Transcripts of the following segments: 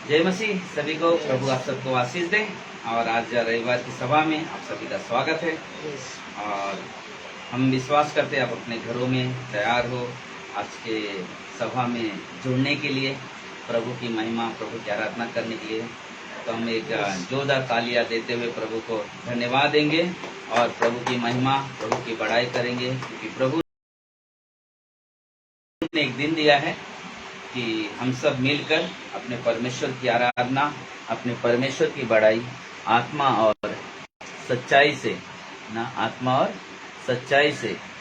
जय मसीह। सभी को प्रभु आप सबको आशीष दे। और आज रविवार की सभा में आप सभी का स्वागत है। और हम विश्वास करते हैं आप अपने घरों में तैयार हो आज के सभा में जुड़ने के लिए, प्रभु की महिमा, प्रभु की आराधना करने के लिए। तो हम एक जोरदार तालियां देते हुए प्रभु को धन्यवाद देंगे और प्रभु की महिमा, प्रभु की बड़ाई करेंगे, क्योंकि प्रभु ने एक दिन दिया है कि हम सब मिलकर अपने परमेश्वर की आराधना, अपने परमेश्वर की बड़ाई आत्मा और सच्चाई से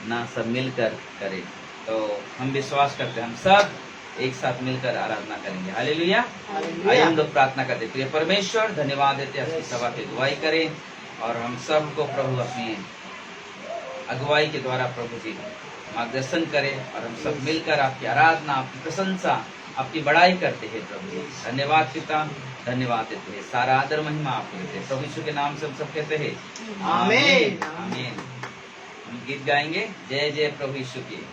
ना सब मिलकर करें। तो हम विश्वास करते हैं हम सब एक साथ मिलकर आराधना करेंगे। हालेलुया। आइए हम लोग प्रार्थना करते। प्रिय परमेश्वर, धन्यवाद देते हैं आपकी सभा की अगुवाई करें और हम सबको प्रभु अपनी अगुवाई के द्वारा प्रभु जी मार्गदर्शन करें और हम सब मिलकर आपकी आराधना, आपकी प्रशंसा, आपकी बड़ाई करते हैं। प्रभु जी धन्यवाद पिता, धन्यवाद देते हैं। सारा आदर महिमा आपको देते हैं। प्रभु यीशु के नाम से हम सब कहते हैं आमीन आमीन। हम गीत गाएंगे, जय जय प्रभु यीशु की।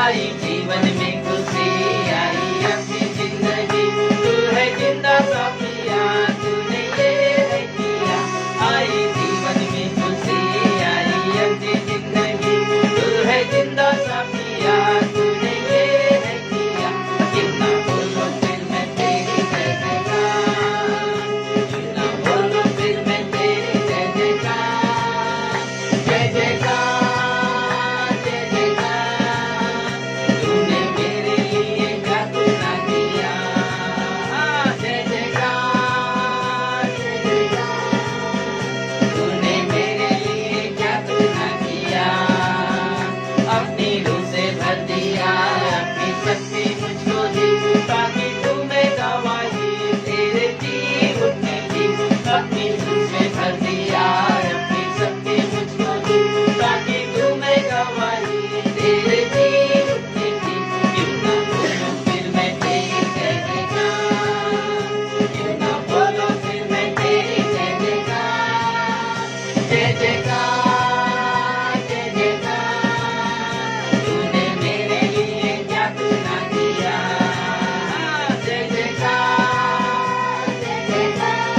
आई जीवन में खुशी आई अपनी जिंदगी, तू है जिंदा साथिया तूने ये है किया। आई जीवन में खुशी आई अपनी जिंदगी, तू है जिंदा साथिया तूने ये है किया। क्यों ना बोलो फिर मैं तेरी जय जयकार, क्यों ना बोलो फिर मैं तेरी जय जयकार। जय जयकार जय जयकार, तूने मेरे लिए क्या कुछ ना किया। जय जयकार जय जयकार, तूने मेरे लिए क्या कुछ ना किया। अपनी रूह से भर दिया अपनी शक्ति मुझको दी, ताकि तुम्हें गवाही तेरे जी उठने की। अपनी रूह से भर दिया अपनी शक्ति मुझको दी, ताकि तुम्हें गवाही तेरे जी उठने की। क्यों ना बोलो फिर मैं तेरी जय जयकार, क्यों ना बोलो फिर मैं तेरी जय जयकार। जय जयकार जय जयकार, तूने मेरे लिए क्या कुछ ना किया। जय जयकार जय जयकार,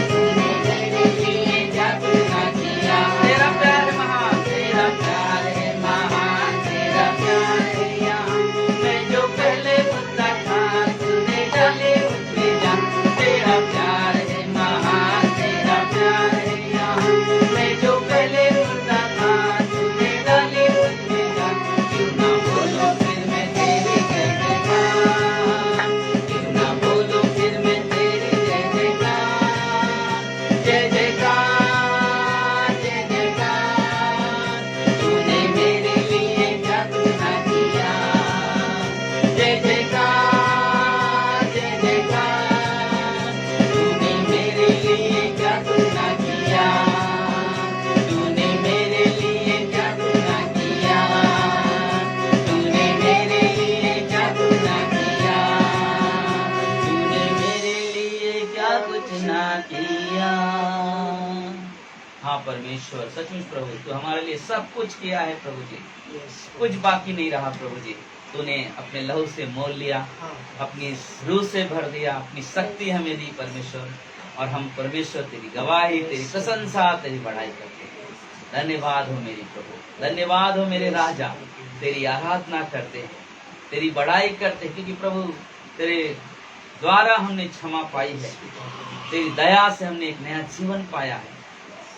तूने मेरे लिए क्या कुछ ना किया। तेरा प्यार है महान, तेरा प्यार है महान, तेरा प्यार है यहाँ। मैं जो पहले मुद्दा था तूने डाले मुझमें जान। तेरा प्यार है महान, तेरा प्यार है यहाँ। मैं जो पहले मुद्दा था तूने डाले मुझमें जान। क्यों ना बोलो फिर मैं तेरी जय जयकार, क्यों ना बोलो फिर मैं तेरी जय जयकार। जय जयकार जय जयकार, तूने मेरे लिए क्या कुछ ना किया। जय जयकार जय जयकार, तूने मेरे लिए क्या कुछ ना किया। तूने मेरे लिए क्या कुछ ना किया, तूने मेरे लिए क्या कुछ ना किया, तूने मेरे लिए क्या कुछ ना किया। हाँ परमेश्वर, सचमुच प्रभु तू हमारे लिए सब कुछ किया है प्रभु जी, कुछ बाकी नहीं रहा प्रभु जी। तूने अपने लहू से मोल लिया, अपनी रूह से भर दिया, अपनी शक्ति हमें दी परमेश्वर। और हम परमेश्वर तेरी गवाही, तेरी प्रशंसा, तेरी बढ़ाई करते हैं। धन्यवाद हो मेरी प्रभु, धन्यवाद हो मेरे राजा। तेरी आराधना करते हैं, तेरी बढ़ाई करते हैं, क्योंकि प्रभु तेरे द्वारा हमने क्षमा पाई है, तेरी दया से हमने एक नया जीवन पाया है।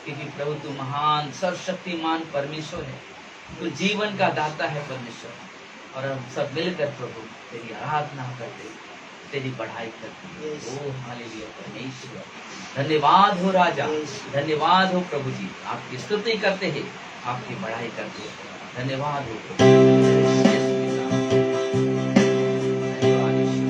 क्योंकि प्रभु तू महान सर्वशक्तिमान परमेश्वर है, तू जीवन का दाता है परमेश्वर। और हम सब मिलकर प्रभु तेरी आराधना करते, तेरी बढ़ाई करते। ओ हालेलुया परमेश्वर, धन्यवाद हो राजा, धन्यवाद हो प्रभु जी। आपकी स्तुति करते हैं, आपकी बढ़ाई करते हैं। धन्यवाद हो प्रभु। यीशु के नाम में। धन्यवाद यीशु।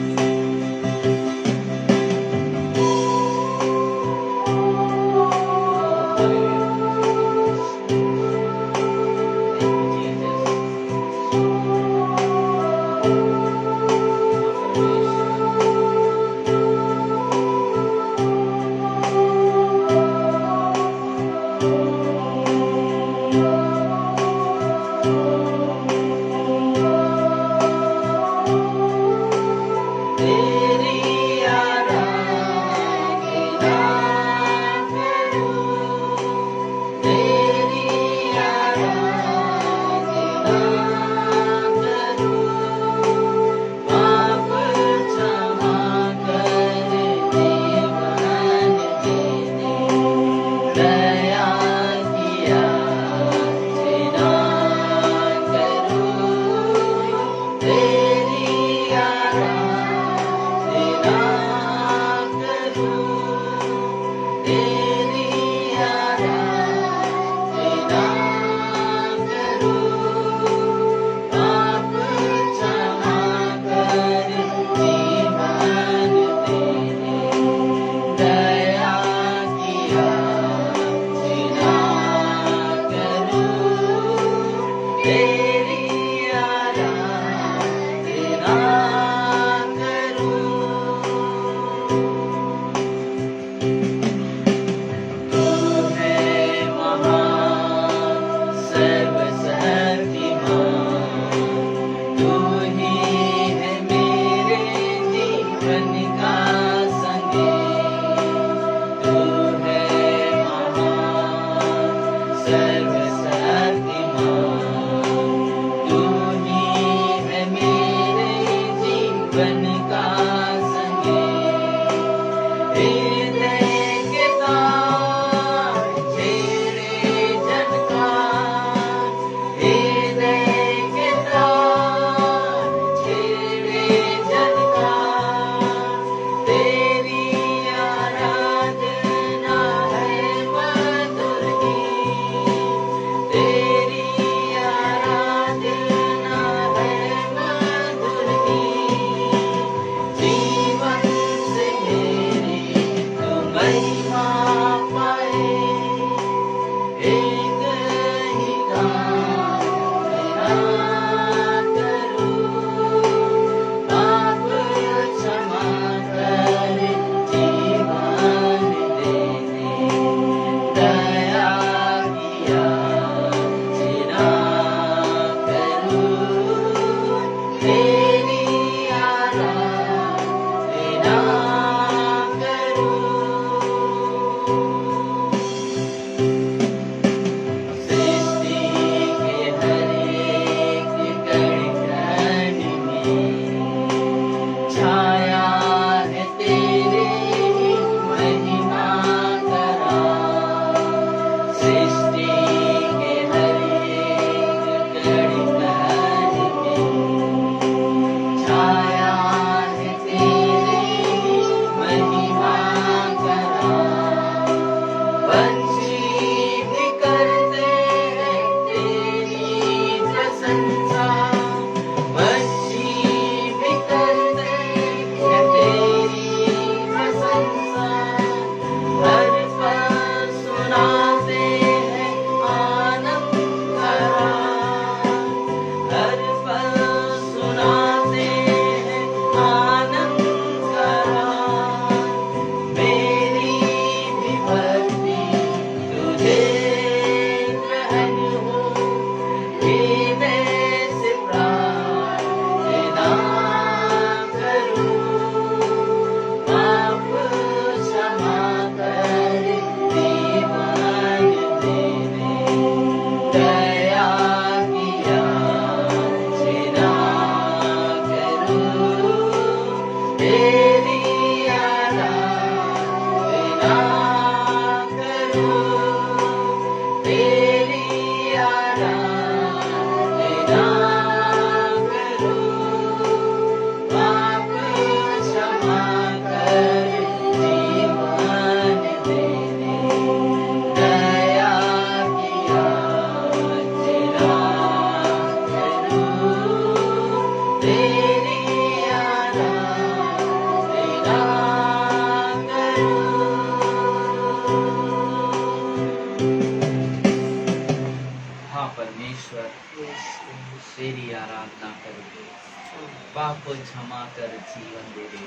पाप को क्षमा कर जीवन दे दे,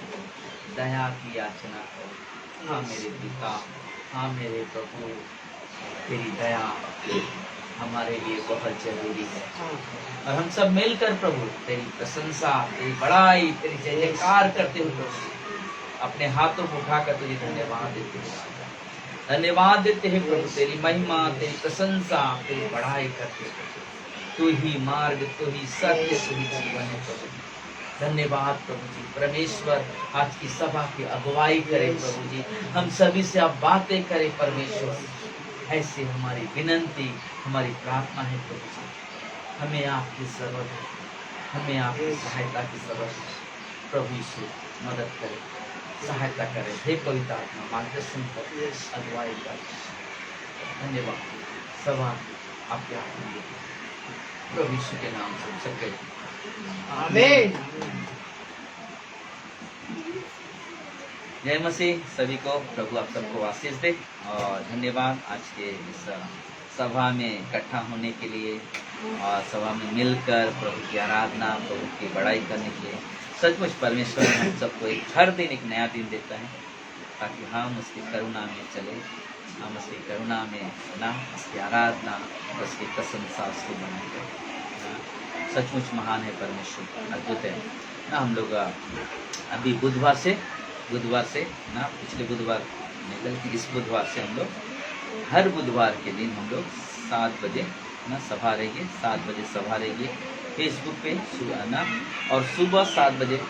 दया की याचना करो। हाँ मेरे पिता, हाँ मेरे प्रभु, तेरी दया हमारे लिए बहुत जरूरी है। और हम सब मिलकर प्रभु तेरी प्रशंसा, तेरी बड़ाई, तेरी जय जयकार करते हुए प्रभु अपने हाथों को उठाकर तुझे धन्यवाद देते हैं, धन्यवाद देते हैं प्रभु। तेरी महिमा, तेरी प्रशंसा, तेरी बड़ाई करते हैं। तू ही मार्ग, तू ही सत्य, तू ही जीवन है प्रभु। धन्यवाद प्रभु जी। परमेश्वर आज की सभा की अगुवाई करे प्रभु जी, हम सभी से आप बातें करें परमेश्वर। ऐसी हमारी विनंती, हमारी प्रार्थना है प्रभु जी। हमें आपकी जरूरत है, हमें आपकी सहायता की जरूरत है प्रभु यीशु। मदद करें, सहायता करें, हे पवित्र आत्मा मार्गदर्शन कर, अगुवाई कर। धन्यवाद। सभा आपके हाथ में देते हैं। प्रभु यीशु के नाम से सबके आमीन। जय मसीह। सभी को प्रभु आप सबको आशीष दे और धन्यवाद आज के इस सभा में इकट्ठा होने के लिए और सभा में मिलकर प्रभु की आराधना, प्रभु की बड़ाई करने के लिए। सचमुच परमेश्वर हम सबको हर दिन एक नया दिन देता है ताकि हम उसकी करुणा में चले, हम उसकी करुणा में ना उसकी आराधना, उसकी प्रशंसा, उसकी बनाई करें। सचमुच महान है परमेश्वर, अद्भुत है ना। हम लोग अभी बुधवार से ना, पिछले बुधवार नहीं बल्कि इस बुधवार से हम लोग हर बुधवार के दिन हम लोग 7 बजे ना सभा रहेगी, 7 बजे सभा रहेगी फेसबुक पे ना, और सुबह 7 बजे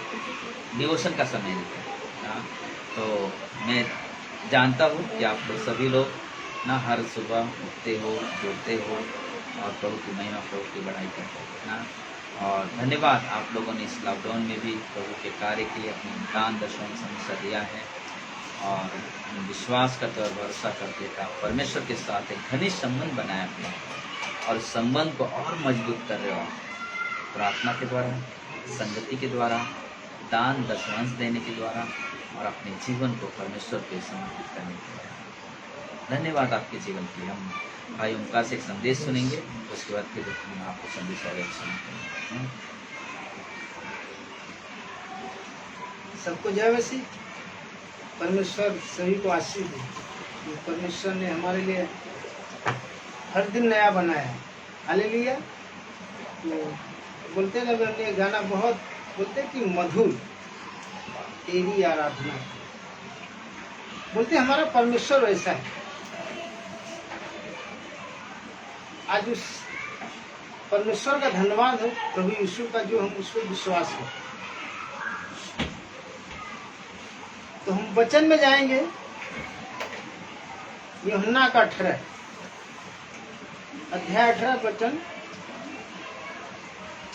डिवोशन का समय रहता है ना। तो मैं जानता हूँ कि आप लोग सभी लोग ना हर सुबह उठते हो, जुड़ते हो और प्रभु की महिमा, प्रभु की बड़ाई करते हो ना। और धन्यवाद आप लोगों ने इस लॉकडाउन में भी प्रभु के कार्य के लिए अपनी दान दशम समस्या दिया है और विश्वास करते और भरोसा करते का परमेश्वर के साथ एक घनिष्ठ संबंध बनाया अपने, और इस संबंध को और मजबूत कर रहे हो प्रार्थना के द्वारा, संगति के द्वारा, दान दशमांश देने के द्वारा और अपने जीवन को परमेश्वर के समर्पित करने के द्वारा। धन्यवाद आपके जीवन के लिए। हम भाई ओमकार से एक संदेश सुनेंगे, उसके बाद फिर हम आपको संदेश और सुनेंगे। सबको जय मसीह। परमेश्वर सभी को आशीष दे। परमेश्वर ने हमारे लिए हर दिन नया बनाया है। हालेलुया। तो बोलते ना, मैंने गाना बहुत बोलते कि मधुर तेरी आराधना, बोलते हमारा परमेश्वर वैसा है। आज उस परमेश्वर का धन्यवाद हो, प्रभु यीशु का, जो हम उस पर विश्वास है। तो हम वचन में जाएंगे, यूहन्ना का 18 अध्याय 18 वचन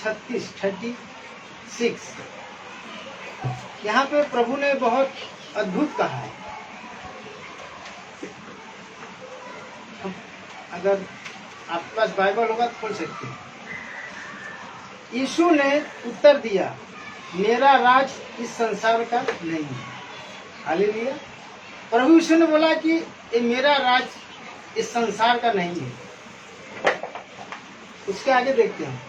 36 यहाँ पे प्रभु ने बहुत अद्भुत कहा है। अगर आपके पास बाइबल होगा तो खोल सकते हैं। यीशु ने उत्तर दिया, मेरा राज इस संसार का नहीं है। हालेलुया। प्रभु यीशु ने बोला कि ये मेरा राज इस संसार का नहीं है। उसके आगे देखते हैं,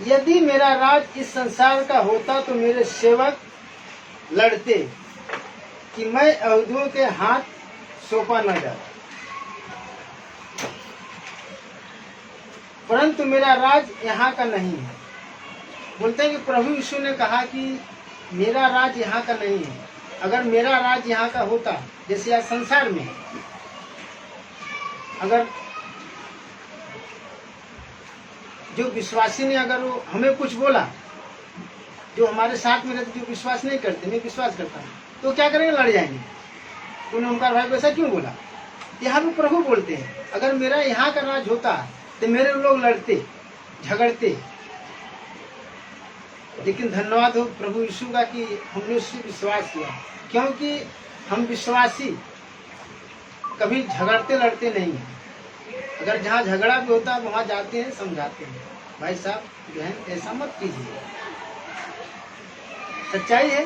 यदि मेरा राज इस संसार का होता तो मेरे सेवक लड़ते कि मैं यहूदियों के हाथ सौंपा न जाता, परंतु मेरा राज यहाँ का नहीं है। बोलते हैं कि प्रभु यीशु ने कहा कि मेरा राज यहाँ का नहीं है। अगर मेरा राज यहाँ का होता, जैसे आज संसार में अगर जो विश्वासी ने अगर वो हमें कुछ बोला, जो हमारे साथ में रहते, जो विश्वास नहीं करते, मैं विश्वास करता हूँ, तो क्या करेंगे? लड़ जाएंगे। तूने ओमकार भाई को ऐसा क्यों बोला? यहाँ पे प्रभु बोलते हैं, अगर मेरा यहाँ का राज होता तो मेरे लोग लड़ते, झगड़ते। लेकिन धन्यवाद हो प्रभु यीशु का कि हमने उससे विश्वास किया, क्योंकि हम विश्वासी कभी झगड़ते लड़ते नहीं हैं। अगर जहाँ झगड़ा भी होता है वहाँ जाते हैं, समझाते हैं, भाई साहब बहन ऐसा मत कीजिए, सच्चाई है।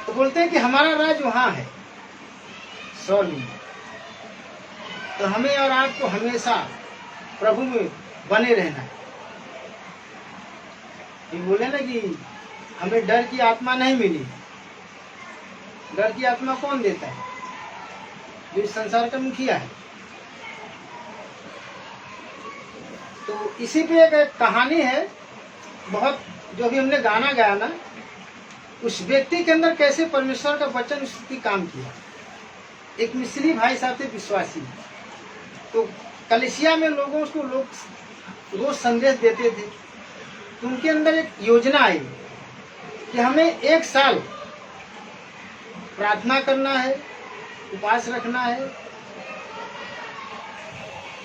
तो बोलते हैं कि हमारा राज वहाँ है स्वर्ग में। तो हमें और आपको हमेशा प्रभु में बने रहना है। ये बोले ना कि हमें डर की आत्मा नहीं मिली। डर की आत्मा कौन देता है? जो इस संसार का मुखिया है। तो इसी पे एक कहानी है बहुत, जो भी हमने गाना गाया ना, उस व्यक्ति के अंदर कैसे परमेश्वर का वचन स्तुति काम किया। एक मिस्री भाई साहब थे विश्वासी, तो कलिसिया में लोगों को लोग रोज संदेश देते थे। तो उनके अंदर एक योजना आई कि हमें 1 साल प्रार्थना करना है, उपवास रखना है,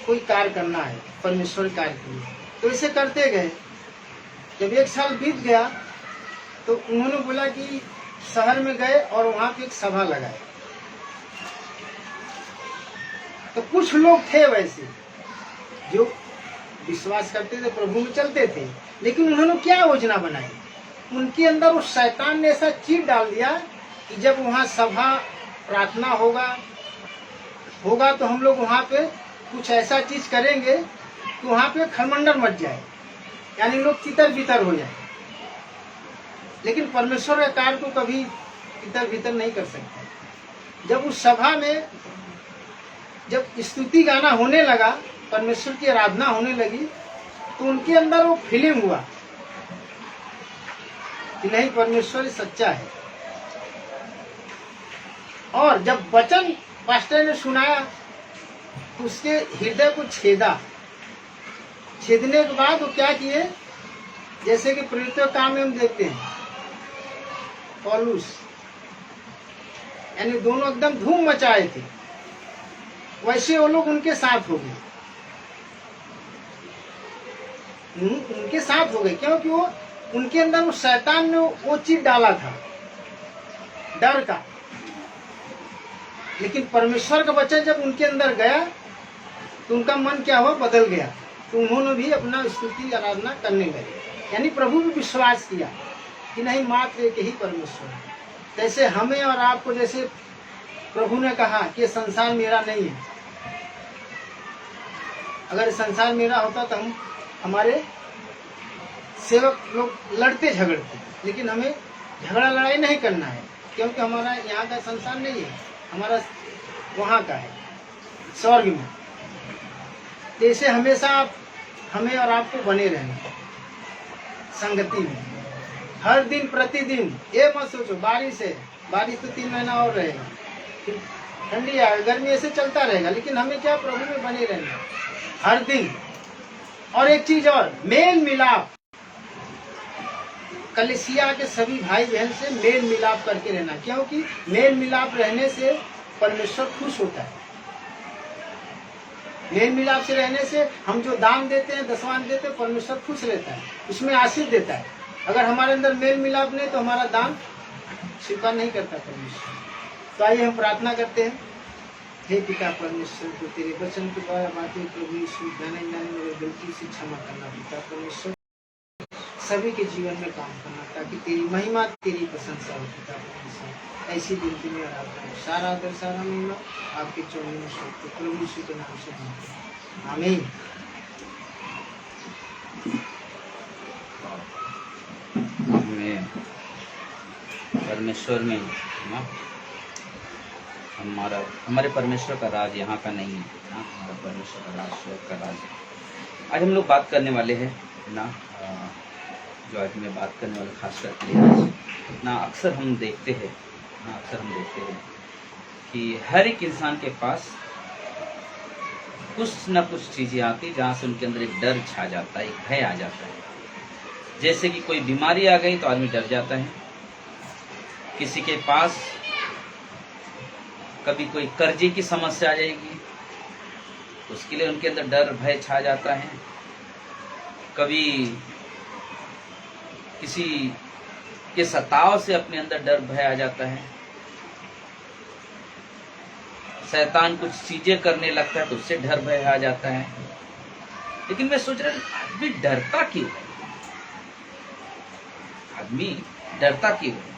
कोई कार्य करना है परमेश्वर कार्य के लिए। तो इसे करते गए। जब 1 साल बीत गया तो उन्होंने बोला कि शहर में गए और वहां पे एक सभा लगाए। तो कुछ लोग थे वैसे जो विश्वास करते थे, प्रभु में चलते थे, लेकिन उन्होंने क्या योजना बनाई? उनके अंदर उस शैतान ने ऐसा चीज डाल दिया कि जब वहां सभा प्रार्थना होगा तो हम लोग वहां पे कुछ ऐसा चीज करेंगे कि वहां पे खरमंडल मच जाए, यानी लोग तितर बितर हो जाए। लेकिन परमेश्वर के कार्य को कभी तितर बितर नहीं कर सकता। जब उस सभा में जब स्तुति गाना होने लगा, परमेश्वर की आराधना होने लगी, तो उनके अंदर वो फीलिंग हुआ कि नहीं, परमेश्वर सच्चा है। और जब वचन पास्टर ने सुनाया तो उसके हृदय को छेदने के बाद वो क्या किए, जैसे कि प्रेरितों के काम में हम देखते हैं पौलुस, यानी दोनों एकदम धूम मचाए थे, वैसे वो लोग उनके साथ हो गए। उनके साथ हो गए क्योंकि वो उनके अंदर वो शैतान ने वो चीज डाला था, डर का। लेकिन परमेश्वर का वचन जब उनके अंदर गया तो उनका मन क्या हुआ, बदल गया। तो उन्होंने भी अपना स्तुति आराधना करने लगे, यानी प्रभु भी विश्वास किया कि नहीं, मात्र एक ही परमेश्वर है। जैसे हमें और आपको, जैसे प्रभु ने कहा कि संसार मेरा नहीं है। अगर संसार मेरा होता तो हमारे सेवक लोग लड़ते झगड़ते, लेकिन हमें झगड़ा लड़ाई नहीं करना है, क्योंकि हमारा यहाँ का संसार नहीं है, हमारा वहाँ का है, स्वर्ग में। जैसे हमेशा हमें और आपको बने रहना संगति में, हर दिन प्रतिदिन। ये मत सोचो बारिश है, बारिश तो 3 महीना और रहेगा, फिर ठंडी आएगी, गर्मी ऐसे चलता रहेगा, लेकिन हमें क्या, प्रभु में बने रहना हर दिन। और एक चीज और, मेल मिलाप, कलिसिया के सभी भाई बहन से मेल मिलाप करके रहना, क्योंकि मेल मिलाप रहने से परमेश्वर खुश होता है। मेल मिलाप से रहने से हम जो दान देते हैं, दशवान देते हैं, परमेश्वर खुश रहता है, उसमें आशीष देता है। अगर हमारे अंदर मेल मिलाप नहीं तो हमारा दान स्वीकार नहीं करता परमेश्वर। तो आइए हम प्रार्थना करते हैं। हे पिता परमेश्वर, को तेरे वचन के द्वारा बातें प्रभु यीशु जाने मेरे गलती से क्षमा करना। पिता परमेश्वर, सभी के जीवन में काम करना, ताकि तेरी महिमा, तेरी प्रशंसा हो। पिता परमेश्वर, ऐसी गिनती में आराधना, सारा आदर, सारा महिमा आपके चरणों में सौंपते प्रभु यीशु के नाम से मांगते हैं, आमीन। परमेश्वर में ना, हमारे परमेश्वर का राज यहाँ का नहीं है ना, हमारा परमेश्वर का राज स्वर्ग का राज है। आज हम लोग बात करने वाले हैं ना, जो आज मैं बात करने वाला खास करके आज ना, अक्सर हम देखते हैं कि हर एक इंसान के पास कुछ न कुछ चीजें आती जहाँ से उनके अंदर एक डर छा जाता है, एक भय आ जाता है। जैसे कि कोई बीमारी आ गई तो आदमी डर जाता है, किसी के पास कभी कोई कर्जे की समस्या आ जाएगी, उसके लिए उनके अंदर डर भय छा जाता है। कभी किसी के सताव से अपने अंदर डर भय आ जाता है। शैतान कुछ चीजें करने लगता है तो उससे डर भय आ जाता है। लेकिन मैं सोच रहा हूँ, आदमी डरता क्यों है? आदमी डरता क्यों है?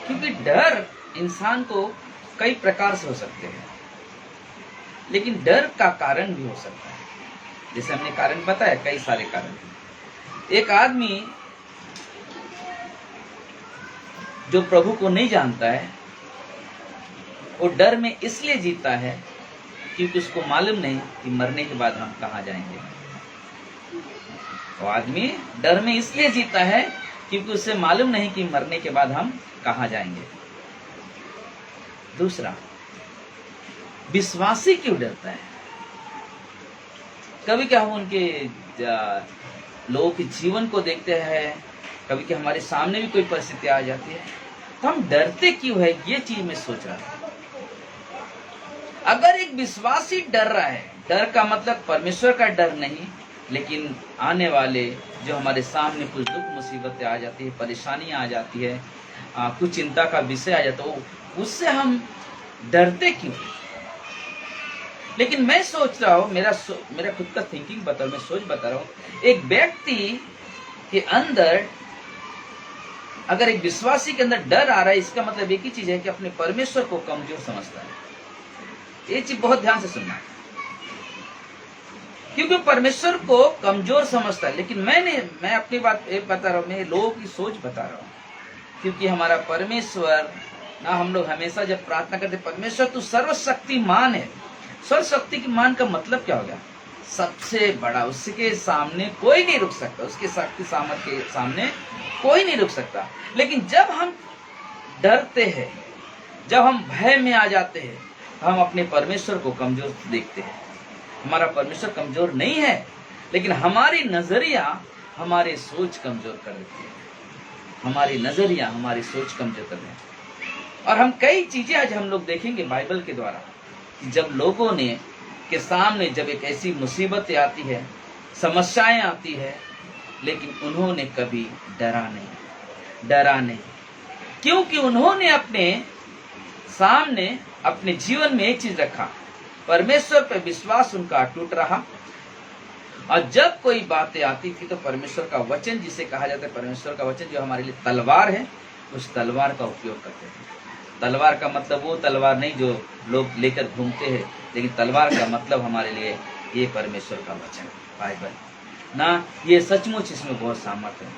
क्योंकि डर इंसान को कई प्रकार से हो सकते हैं, लेकिन डर का कारण भी हो सकता है। जैसे हमने कारण बताया, कई सारे कारण हैं। एक आदमी जो प्रभु को नहीं जानता है, वो डर में इसलिए जीता है क्योंकि उसको मालूम नहीं कि मरने के बाद हम कहाँ जाएंगे। वो आदमी डर में इसलिए जीता है क्योंकि उसे मालूम नहीं कि मरने के बाद हम कहाँ जाएंगे। दूसरा, विश्वासी क्यों डरता है? कभी क्या हम उनके लोगों के जीवन को देखते हैं, कभी कि हमारे सामने भी कोई परिस्थिति आ जाती है, तो हम डरते क्यों है? ये चीज मैं सोच रहा था। अगर एक विश्वासी डर रहा है, डर का मतलब परमेश्वर का डर नहीं, लेकिन आने वाले जो हमारे सामने कुछ दुख मुसीबतें आ जाती है, परेशानियां आ जाती है, कुछ चिंता का विषय आ जाता है, उससे हम डरते क्यों? लेकिन मैं सोच रहा हूँ, मेरा खुद का थिंकिंग बता, मैं सोच बता रहा हूँ, एक व्यक्ति के अंदर, अगर एक विश्वासी के अंदर डर आ रहा है, इसका मतलब एक ही चीज है कि अपने परमेश्वर को कमजोर समझता है। ये चीज बहुत ध्यान से सुनना, क्योंकि परमेश्वर को कमजोर समझता है। लेकिन मैं अपनी बात बता रहा हूँ, मैं लोगों की सोच बता रहा हूँ, क्योंकि हमारा परमेश्वर ना, हम लोग हमेशा जब प्रार्थना करते, परमेश्वर तू सर्वशक्तिमान है। सर्वशक्तिमान का मतलब क्या हो गया? सबसे बड़ा, उसके सामने कोई नहीं रुक सकता, उसके शक्ति सामर्थ्य के सामने कोई नहीं रुक सकता। लेकिन जब हम डरते हैं, जब हम भय में आ जाते हैं, हम अपने परमेश्वर को कमजोर देखते हैं। हमारा परमेश्वर कमजोर नहीं है, लेकिन हमारी नजरिया हमारी सोच कमजोर कर देती है। हमारी नजरिया हमारी सोच कमजोर कर देती है। और हम कई चीजें आज हम लोग देखेंगे बाइबल के द्वारा, जब लोगों ने के सामने जब एक ऐसी मुसीबतें आती है, समस्याएं आती है, लेकिन उन्होंने कभी डरा नहीं, क्योंकि उन्होंने अपने सामने अपने जीवन में एक चीज रखा, परमेश्वर पर विश्वास उनका अटूट रहा। और जब कोई बातें आती थी तो परमेश्वर का वचन, जिसे कहा जाता है परमेश्वर का वचन, जो हमारे लिए तलवार है, उस तलवार का उपयोग करते थे। तलवार का मतलब वो तलवार नहीं जो लोग लेकर घूमते हैं, लेकिन तलवार का मतलब हमारे लिए ये परमेश्वर का वचन, बाइबल ना। ये सचमुच इसमें बहुत सामर्थ्य है।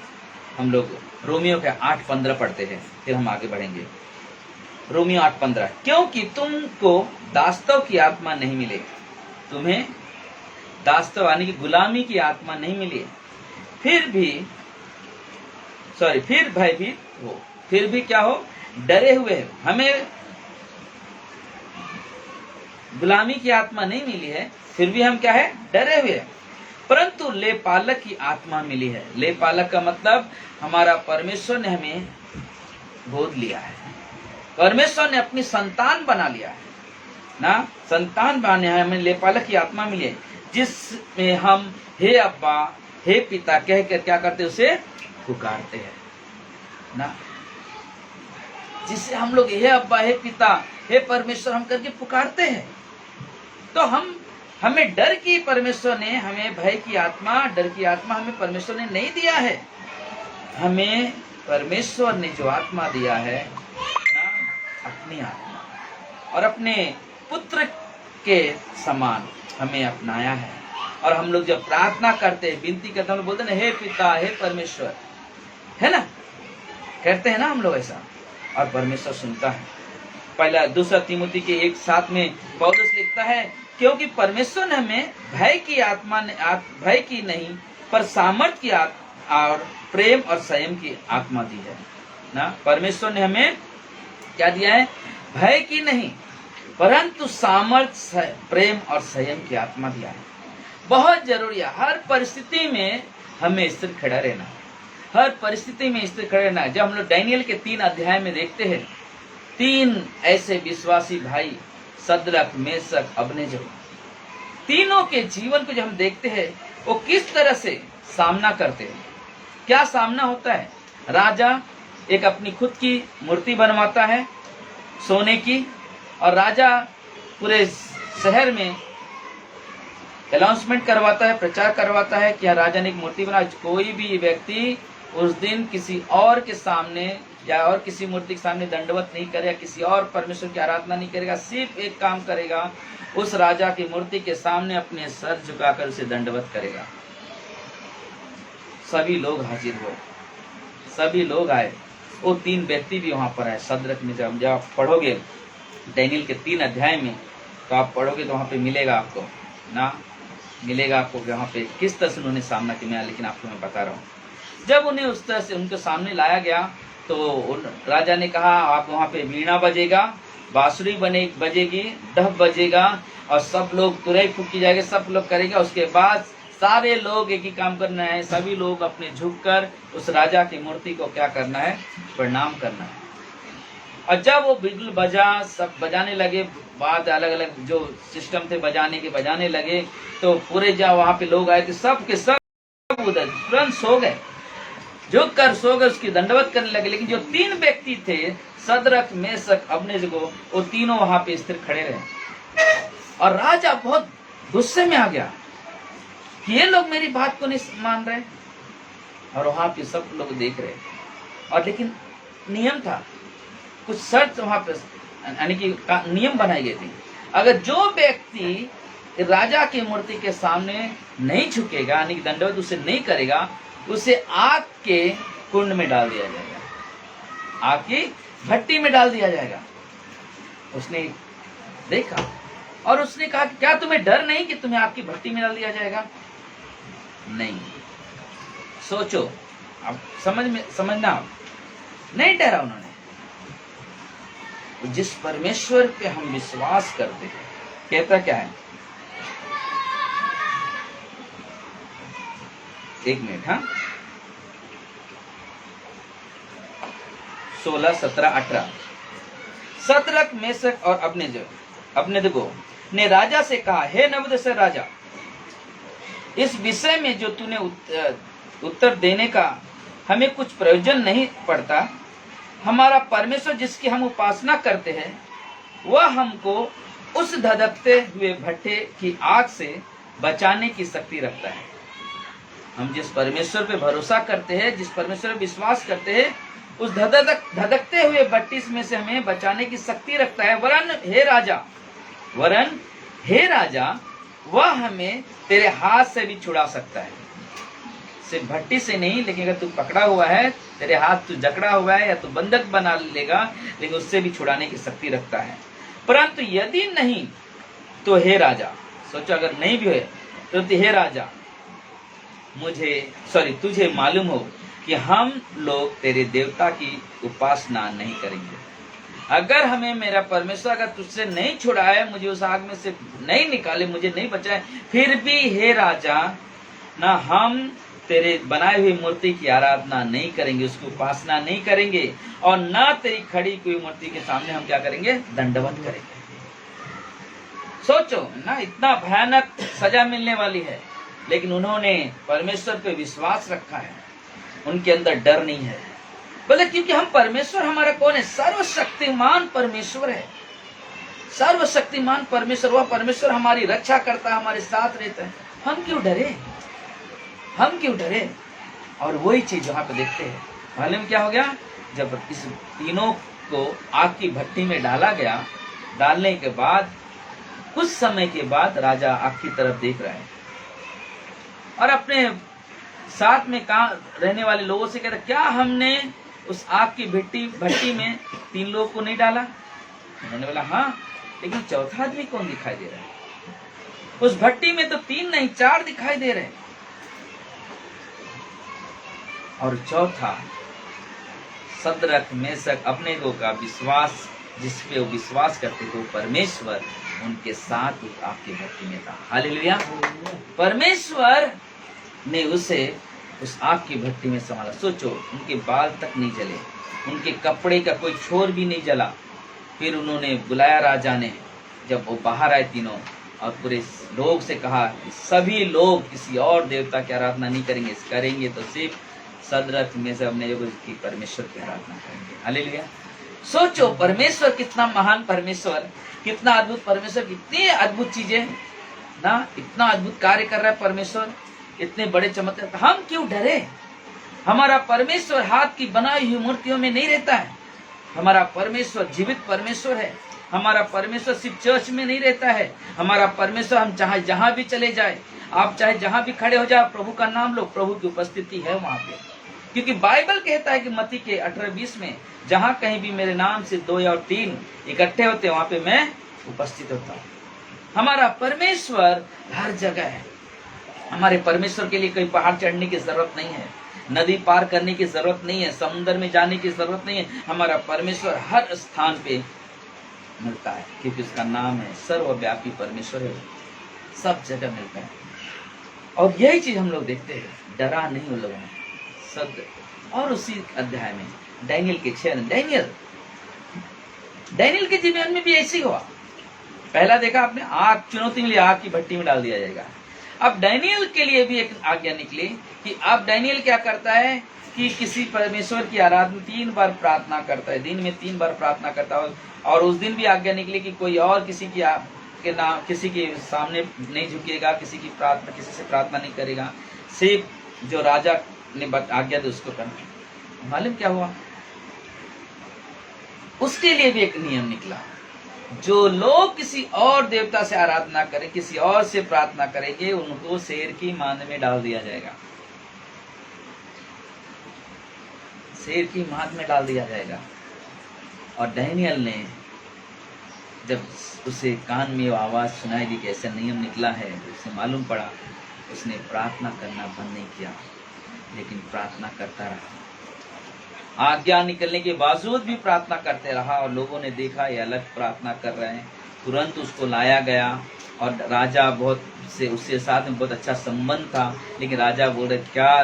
हम लोग रोमियो के 8:15 पढ़ते हैं, फिर हम आगे बढ़ेंगे। रोमियो 8:15, क्योंकि तुमको दास्तव की आत्मा नहीं मिले, तुम्हें दास्तव यानी कि गुलामी की आत्मा नहीं मिली, फिर भयभीत हो, फिर भी क्या हो? डरे हुए हो। हमें गुलामी की आत्मा नहीं मिली है, फिर भी हम क्या है? डरे हुए हैं। परंतु लेपालक की आत्मा मिली है। लेपालक का मतलब हमारा परमेश्वर ने हमें गोद लिया है, परमेश्वर ने अपनी संतान बना लिया है ना, संतान बनाने है, हमें लेपालक की आत्मा मिली है, जिसमें हम हे अब्बा, हे पिता कहकर क्या करते, उसे पुकारते हैं ना। जिससे हम लोग हे अब्बा, हे पिता, हे परमेश्वर हम करके पुकारते हैं, तो हमें डर की परमेश्वर ने, हमें भय की आत्मा, डर की आत्मा हमें परमेश्वर ने नहीं दिया है। हमें परमेश्वर ने जो आत्मा दिया है ना, अपनी आत्मा, और अपने पुत्र के समान हमें अपनाया है। और हम लोग जब प्रार्थना करते हैं, विनती करते हैं, हम लोग बोलते हैं हे पिता, हे परमेश्वर, है ना, कहते हैं ना हम लोग ऐसा, और परमेश्वर सुनता है। पहला 2 तीमुथी के 1:7 में पौलुस लिखता है, क्योंकि परमेश्वर ने हमें भय की नहीं, पर सामर्थ की और प्रेम और संयम की आत्मा दी है ना। परमेश्वर ने हमें क्या दिया है? भय की नहीं, परंतु सामर्थ, प्रेम और संयम की आत्मा दिया है। बहुत जरूरी है हर परिस्थिति में हमें स्थिर खड़ा रहना, हर परिस्थिति में स्थिर खड़े रहना। जब हम लोग दानियेल के 3 अध्याय में देखते हैं, 3 ऐसे विश्वासी भाई, सद्रक, मेशक, अबेदनगो, तीनों के जीवन को जब हम देखते हैं, वो किस तरह से सामना करते हैं। क्या सामना होता है? राजा एक अपनी खुद की मूर्ति बनवाता है सोने की, और राजा पूरे शहर में अनाउंसमेंट करवाता है, प्रचार करवाता है कि राजा ने एक मूर्ति बनाई। कोई भी व्यक्ति उस दिन किसी और के सामने या और किसी मूर्ति के सामने दंडवत नहीं करेगा, किसी और परमेश्वर की आराधना नहीं करेगा, सिर्फ एक काम करेगा, उस राजा की मूर्ति के सामने अपने सर झुकाकर उसे दंडवत करेगा। सभी लोग हाजिर हुए, सभी लोग आए। वो 3 व्यक्ति भी वहां पर आए। सदरक में जब आप पढ़ोगे डैनियल के 3 अध्याय में, तो आप पढ़ोगे तो वहां पे मिलेगा आपको ना, मिलेगा आपको वहां पे किस तरह से उन्होंने सामना किया। लेकिन आपको मैं बता रहा हूँ, जब उन्हें उस तरह से उनके सामने लाया गया तो राजा ने कहा आप वहां पे वीणा बजेगा, बांसुरी बजेगी, डफ बजेगा और सब लोग तुरई फूकी जाएगी, सब लोग करेंगे। उसके बाद सारे लोग एक ही काम करना है, सभी लोग अपने झुककर उस राजा की मूर्ति को क्या करना है, प्रणाम करना है। और जब वो बिगुल बजा, सब बजाने लगे, बाद अलग अलग जो सिस्टम थे बजाने के बजाने लगे, तो पूरे जहाँ वहां पे लोग आए थे सब के सब उधर तुरंत सो गए, झुक कर सो गए, उसकी दंडवत करने लगे। लेकिन जो 3 व्यक्ति थे, सदरक मेशक अबेदनगो, वो तीनों वहां पे स्थिर खड़े रहे। और राजा बहुत गुस्से में आ गया कि ये लोग मेरी बात को नहीं मान रहे, और वहां पे सब लोग देख रहे। और लेकिन नियम था, कुछ शर्त वहां पे यानी कि नियम बनाई गई थी। अगर जो व्यक्ति राजा की मूर्ति के सामने नहीं झुकेगा, यानी कि दंडवत उसे नहीं करेगा, उसे आग के कुंड में डाल दिया जाएगा, आग की भट्टी में डाल दिया जाएगा। उसने देखा और उसने कहा कि क्या तुम्हें डर नहीं कि तुम्हें आग की भट्टी में डाल दिया जाएगा? नहीं। सोचो, अब समझना, नहीं डरा उन्होंने। जिस परमेश्वर पे हम विश्वास करते हैं, कहता क्या है, 1 मिनट, हाँ, 16, 17, 18। सदरक मेशक और अबेदनगो ने राजा से कहा, हे नबूकदनेस्सर राजा, इस विषय में जो तूने उत्तर देने का हमें कुछ प्रयोजन नहीं पड़ता। हमारा परमेश्वर जिसकी हम उपासना करते हैं, वह हमको उस धधकते हुए भट्टे की आग से बचाने की शक्ति रखता है। हम जिस परमेश्वर पे भरोसा करते हैं, जिस परमेश्वर पे विश्वास करते हैं, उस धधकते हुए भट्टी में से हमें बचाने की शक्ति रखता है। वरन हे राजा, वह हमें तेरे हाथ से भी छुड़ा सकता है। सिर्फ भट्टी से नहीं, लेकिन अगर तू पकड़ा हुआ है, तेरे हाथ तू जकड़ा हुआ है या तू बंधक बना लेगा, लेकिन उससे भी छुड़ाने की शक्ति रखता है। परंतु यदि नहीं तो हे राजा, सोचो अगर नहीं भी है तो हे राजा, तुझे मालूम हो कि हम लोग तेरे देवता की उपासना नहीं करेंगे। अगर हमें मेरा परमेश्वर अगर तुझसे नहीं छुड़ाए, मुझे उस आग में से नहीं निकाले, मुझे नहीं बचाए, फिर भी हे राजा, ना हम तेरे बनाए हुई मूर्ति की आराधना नहीं करेंगे, उसकी उपासना नहीं करेंगे, और ना तेरी खड़ी हुई मूर्ति के सामने हम क्या करेंगे, दंडवत करेंगे। सोचो ना, इतना भयानक सजा मिलने वाली है, लेकिन उन्होंने परमेश्वर पे विश्वास रखा है, उनके अंदर डर नहीं है। बोले क्योंकि हम परमेश्वर, हमारा कौन है, सर्वशक्तिमान परमेश्वर है, सर्वशक्तिमान परमेश्वर। वह परमेश्वर हमारी रक्षा करता है, हमारे साथ रहता है, हम क्यों डरे। और वही चीज वहां पे देखते हैं। मालूम क्या हो गया, जब इस तीनों को आग की भट्टी में डाला गया, डालने के बाद कुछ समय के बाद राजा आग की तरफ देख रहा है और अपने साथ में रहने वाले लोगों से कहता, क्या हमने उस आग की भट्टी में 3 लोगों को नहीं डाला? उन्होंने बोला हाँ, लेकिन चौथा आदमी कौन दिखाई दे रहा है? उस भट्टी में तो 3 नहीं 4 दिखाई दे रहे हैं। और चौथा सदरक मेशक अबेदनगो का विश्वास, जिस पे वो विश्वास करते थे, वो परमेश्वर उनके साथ उस आग की भट्टी में था। हालेलुया। परमेश्वर ने उसे उस आग की भट्टी में संभाला। सोचो, उनके बाल तक नहीं जले, उनके कपड़े का कोई छोर भी नहीं जला। फिर उन्होंने बुलाया राजा ने, जब वो बाहर आए तीनों, और पूरे लोग से कहा सभी लोग किसी और देवता की आराधना नहीं करेंगे तो सिर्फ सदरक मेशक अबेदनगो की परमेश्वर की आराधना करेंगे। हालेलुया। सोचो, परमेश्वर कितना महान परमेश्वर, कितना अद्भुत परमेश्वर, कितनी अद्भुत चीजें ना, इतना अद्भुत कार्य कर रहा है परमेश्वर, इतने बड़े चमत्कार। हम क्यों डरे? हमारा परमेश्वर हाथ की बनाई हुई मूर्तियों में नहीं रहता है। हमारा परमेश्वर जीवित परमेश्वर है, हमारा परमेश्वर सिर्फ चर्च में नहीं रहता है। हमारा परमेश्वर हम चाहे जहां भी चले जाए, आप चाहे जहां भी खड़े हो जाओ, प्रभु का नाम लो, प्रभु की उपस्थिति है वहां पे। क्योंकि बाइबल कहता है कि मत्ती के 18:20 में, जहां कहीं भी मेरे नाम से 2 या 3 इकट्ठे होते वहां पे मैं उपस्थित होता हूँ। हमारा परमेश्वर हर जगह है। हमारे परमेश्वर के लिए कोई पहाड़ चढ़ने की जरूरत नहीं है, नदी पार करने की जरूरत नहीं है, समुद्र में जाने की जरूरत नहीं है। हमारा परमेश्वर हर स्थान पे मिलता है, क्योंकि उसका नाम है सर्वव्यापी परमेश्वर है, सब जगह मिलता है। और यही चीज हम लोग देखते हैं, डरा नहीं उन लोगों ने सब। और उसी अध्याय में डैनियल के 6, डैनियल के जीवन में भी ऐसी हुआ। पहला देखा आपने, आग चुनौती मिली, आग की भट्टी में डाल दिया जाएगा। अब डैनियल के लिए भी एक आज्ञा निकली कि अब डैनियल क्या करता है कि किसी परमेश्वर की आराधना 3 बार प्रार्थना करता है, दिन में 3 बार प्रार्थना करता है। और उस दिन भी आज्ञा निकली कि कोई और किसी के सामने नहीं झुकेगा, किसी से प्रार्थना नहीं करेगा, सिर्फ जो राजा ने आज्ञा दी उसको करना। मालूम क्या हुआ? उसके लिए भी एक नियम निकला, जो लोग किसी और देवता से आराधना करें, किसी और से प्रार्थना करेंगे, उनको शेर की मांद में डाल दिया जाएगा। शेर की मांद में डाल दिया जाएगा। और डैनियल ने जब उसे कान में वो आवाज सुनाई दी कि ऐसा नियम निकला है, उसे मालूम पड़ा, उसने प्रार्थना करना बंद नहीं किया, लेकिन प्रार्थना करता रहा। आज्ञा निकलने के बावजूद भी प्रार्थना करते रहा। और लोगों ने देखा ये अलग प्रार्थना कर रहे हैं, तुरंत उसको लाया गया। और राजा उसके साथ में बहुत अच्छा संबंध था, लेकिन राजा बोल रहे, क्या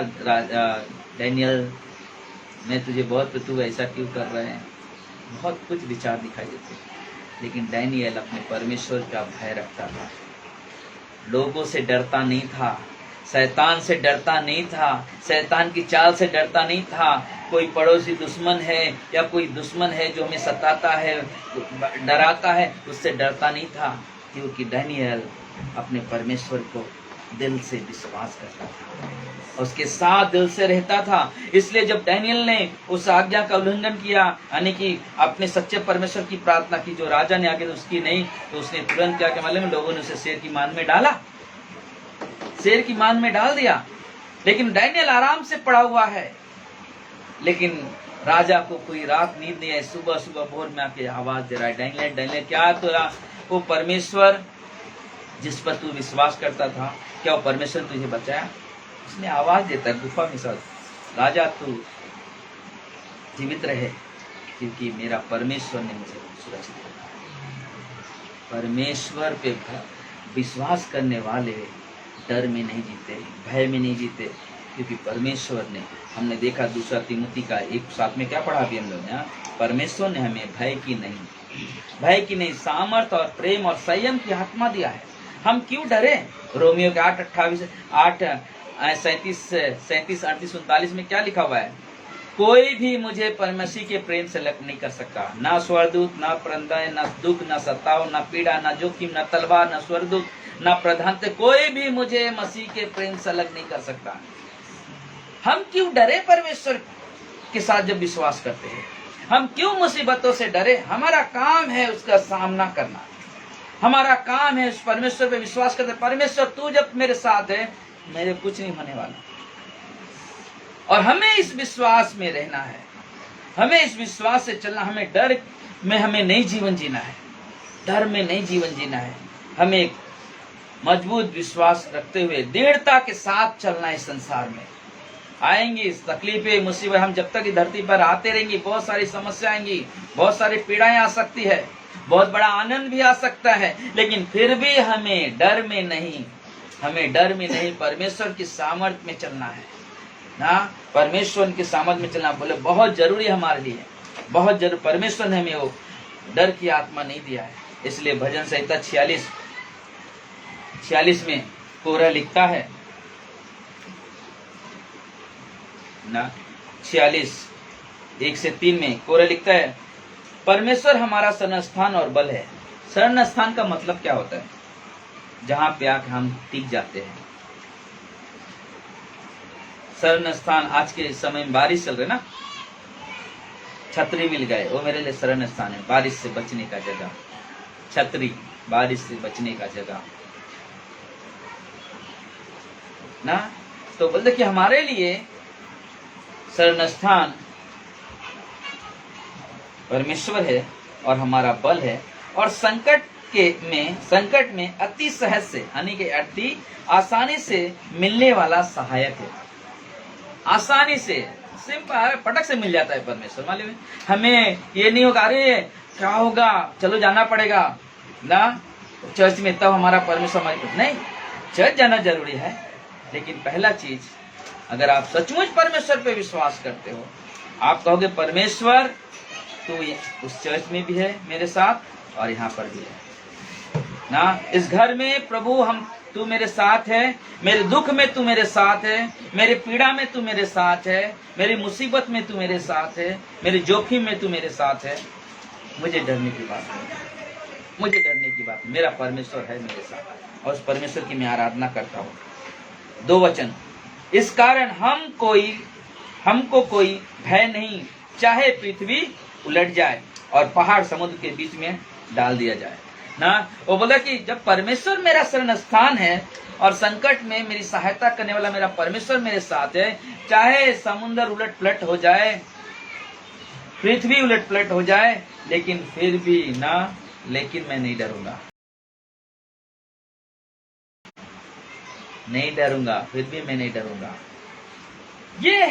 डैनियल, मैं तुझे तू ऐसा क्यों कर रहे हैं? बहुत कुछ विचार दिखाई देते, लेकिन डैनियल अपने परमेश्वर का भय रखता था, लोगों से डरता नहीं था, शैतान से डरता नहीं था, शैतान की चाल से डरता नहीं था। कोई पड़ोसी दुश्मन है या कोई दुश्मन है जो हमें सताता है, डराता है, उससे डरता नहीं था, क्योंकि डैनियल अपने परमेश्वर को दिल से विश्वास करता था, उसके साथ दिल से रहता था। इसलिए जब डैनियल ने उस आज्ञा का उल्लंघन किया, यानी कि अपने सच्चे परमेश्वर की प्रार्थना की, जो राजा ने आगे उसकी नहीं, तो उसने तुरंत क्या के मालूम, लोगों ने उसे शेर की मांद में डाला, शेर की मांद में डाल दिया। लेकिन डैनियल आराम से पड़ा हुआ है, लेकिन राजा को कोई रात नींद नहीं है। सुबह सुबह भोर में आके आवाज दे रहा है, डैनियल डैनियल, क्या वो परमेश्वर जिस पर तू विश्वास करता था, क्या वो परमेश्वर तुझे बचाया? उसने आवाज देता है गुफा में, सर राजा तू जीवित रहे, क्योंकि मेरा परमेश्वर ने मुझे सुरक्षित रखा। परमेश्वर पे विश्वास करने वाले डर में नहीं जीते, भय में नहीं जीते, क्योंकि परमेश्वर ने, हमने देखा 2 तीमुथी का 1:7 में क्या पढ़ा अभी हम लोग यहाँ, परमेश्वर ने हमें भय की नहीं सामर्थ और प्रेम और संयम की आत्मा दिया है। हम क्यों डरे? रोमियो के 8:37-38-39 में क्या लिखा हुआ है? कोई भी मुझे मसीह के प्रेम से अलग नहीं कर सकता, ना स्वर्गदूत, ना परंदय, ना दुख, ना सताव, ना पीड़ा, ना जोखिम, ना तलवार, ना स्वर्गदूत, ना प्रधान, कोई भी मुझे मसीह के प्रेम से अलग नहीं कर सकता। हम क्यों डरे? परमेश्वर के साथ जब विश्वास करते हैं, हम क्यों मुसीबतों से डरे? हमारा काम है उसका सामना करना, हमारा काम है उस परमेश्वर पे विश्वास करते, परमेश्वर तू जब मेरे साथ है, मेरे कुछ नहीं होने वाला। और हमें इस विश्वास में रहना है, हमें इस विश्वास से चलना, हमें डर में हमें नहीं जीवन जीना है, डर में नहीं जीवन जीना है। हमें एक मजबूत विश्वास रखते हुए दृढ़ता के साथ चलना है। संसार में आएंगी तकलीफें, मुसीबत, हम जब तक इस धरती पर आते रहेंगी, बहुत सारी समस्या आएंगी, बहुत सारी पीड़ाएं आ सकती है, बहुत बड़ा आनंद भी आ सकता है, लेकिन फिर भी हमें डर में नहीं परमेश्वर की सामर्थ्य में चलना है ना, परमेश्वर की सामर्थ्य में चलना बोले बहुत जरूरी है हमारे लिए, बहुत जरूर। परमेश्वर ने हमें वो डर की आत्मा नहीं दिया है। इसलिए भजन संहिता 46 में कोरह लिखता है ना, 46:1-3 में कोरह लिखता है, परमेश्वर हमारा शरण स्थान और बल है। शरण स्थान का मतलब क्या होता है? जहां पे आके हम टिक जाते हैं। शरण स्थान, आज के समय में बारिश चल रही ना, छतरी मिल गए, वो मेरे लिए शरण स्थान है, बारिश से बचने का जगह। छतरी, बारिश से बचने का जगह ना। तो बोलते कि हमारे लिए शरण स्थान परमेश्वर है और हमारा बल है, और संकट में अति सहज से यानी कि अति आसानी से मिलने वाला सहायक है। आसानी से, सिंपल, पटक से मिल जाता है परमेश्वर। मालूम है हमें ये नहीं होगा अरे क्या होगा, चलो जाना पड़ेगा ना चर्च में, तब हमारा परमेश्वर हमारी, नहीं, चर्च जाना जरूरी है, लेकिन पहला चीज, अगर आप सचमुच परमेश्वर पे विश्वास करते हो, आप कहोगे परमेश्वर तू उस चर्च में भी है मेरे साथ और यहाँ पर भी है ना, इस घर में प्रभु तू मेरे साथ है, मेरे दुख में तू मेरे साथ है, मेरे पीड़ा में तू मेरे साथ है, मेरी मुसीबत में तू मेरे साथ है, मेरे जोखिम में तू मेरे साथ है, मुझे डरने की बात नहीं, मुझे डरने की बात नहीं, मेरा परमेश्वर है मेरे साथ, और उस परमेश्वर की मैं आराधना करता हूँ। 2 वचन, इस कारण हमको कोई भय नहीं, चाहे पृथ्वी उलट जाए और पहाड़ समुद्र के बीच में डाल दिया जाए ना। वो बोला कि जब परमेश्वर मेरा शरण स्थान है और संकट में मेरी सहायता करने वाला मेरा परमेश्वर मेरे साथ है, चाहे समुद्र उलट पलट हो जाए, पृथ्वी उलट पलट हो जाए, लेकिन फिर भी ना, लेकिन मैं नहीं डरूंगा, नहीं डरूंगा, फिर भी मैं नहीं डरूंगा। ये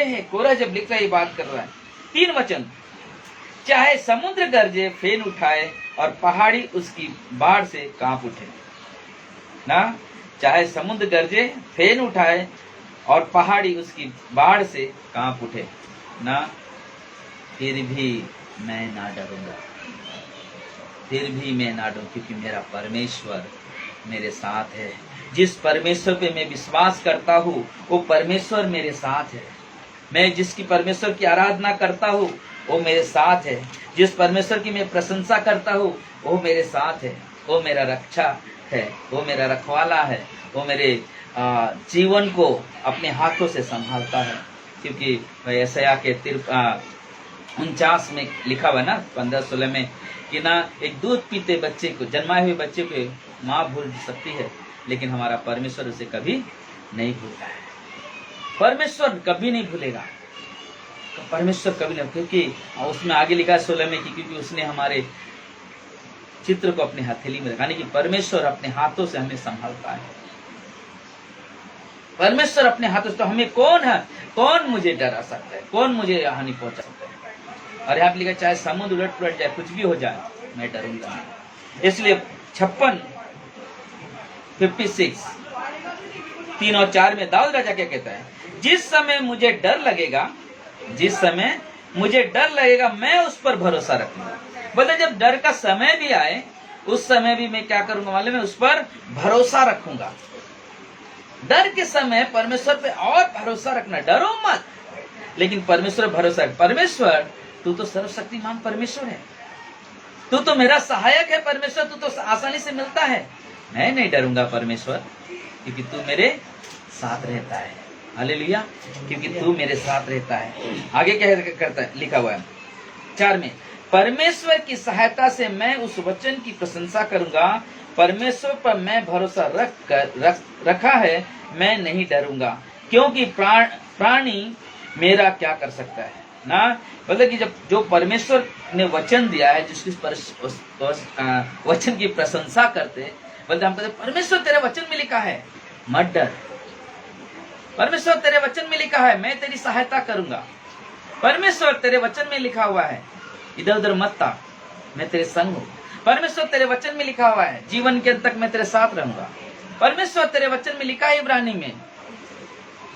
है कोरह जब लिख रहा है, ये बात कर रहा है। 3 वचन, चाहे समुद्र गरजे फेन उठाए और पहाड़ी उसकी बाढ़ से कांप उठे ना, चाहे समुद्र गरजे फेन उठाए और पहाड़ी उसकी बाढ़ से कांप उठे ना, फिर भी मैं ना डरूंगा, फिर भी मैं ना डरूं, क्योंकि मेरा परमेश्वर मेरे साथ है। जिस परमेश्वर पे मैं विश्वास करता हूँ वो परमेश्वर मेरे साथ है। मैं जिसकी परमेश्वर की आराधना करता हूँ वो मेरे साथ है। जिस परमेश्वर की मैं प्रशंसा करता हूँ वो मेरे साथ है। वो मेरा रक्षा है, वो मेरा रखवाला है, वो मेरे जीवन को अपने हाथों से संभालता है। क्योंकि यशायाह के 49 में लिखा हुआ है ना, 15-16 में, कि ना एक दूध पीते बच्चे को, जन्माए हुए बच्चे को माँ भूल सकती है, लेकिन हमारा परमेश्वर उसे कभी नहीं भूलता है। परमेश्वर कभी नहीं भूलेगा, परमेश्वर कभी नहीं, क्योंकि उसमें आगे लिखा है 16 में कि क्योंकि उसने हमारे चित्र को अपने हथेली में रखा, यानी कि परमेश्वर अपने हाथों से हमें संभालता है। परमेश्वर अपने हाथों से, तो हमें कौन है, कौन मुझे डरा सकता है, कौन मुझे हानि पहुंचा सकता है। और यहाँ पे लिखा चाहे समुद्र उलट पुलट जाए, कुछ भी हो जाए, मैं डरूंगा नहीं। इसलिए 56 3 और 4 में दाऊद राजा क्या कहता है, जिस समय मुझे डर लगेगा, जिस समय मुझे डर लगेगा मैं उस पर भरोसा रखूंगा। बोले जब डर का समय भी आए उस समय भी मैं क्या करूंगा मालूम है, उस पर भरोसा रखूंगा। डर के समय परमेश्वर पे और भरोसा रखना, डरो मत, लेकिन परमेश्वर भरोसा। परमेश्वर तू तो सर्वशक्तिमान परमेश्वर है, तू तो मेरा सहायक है परमेश्वर, तू तो आसानी से मिलता है, मैं नहीं डरूंगा परमेश्वर, क्योंकि तू मेरे साथ रहता है। हालेलुया, क्योंकि तू मेरे साथ रहता है। आगे क्या करता है, लिखा हुआ है 4 में, परमेश्वर की सहायता से मैं उस वचन की प्रशंसा करूंगा, परमेश्वर पर मैं भरोसा रखा है, मैं नहीं डरूंगा, क्योंकि प्राणी मेरा क्या कर सकता है ना। मतलब कि जब जो परमेश्वर ने वचन दिया है, जिसकी वचन की प्रशंसा करते, बोलते हम कहते परमेश्वर तेरे वचन में लिखा है मत डर, परमेश्वर तेरे वचन में लिखा है मैं तेरी सहायता करूंगा, परमेश्वर तेरे वचन में लिखा हुआ है इधर उधर मत ता, मैं तेरे संग हूँ, परमेश्वर तेरे वचन में लिखा हुआ है जीवन के अंत तक मैं तेरे साथ रहूंगा, परमेश्वर तेरे वचन में लिखा है इब्रानी में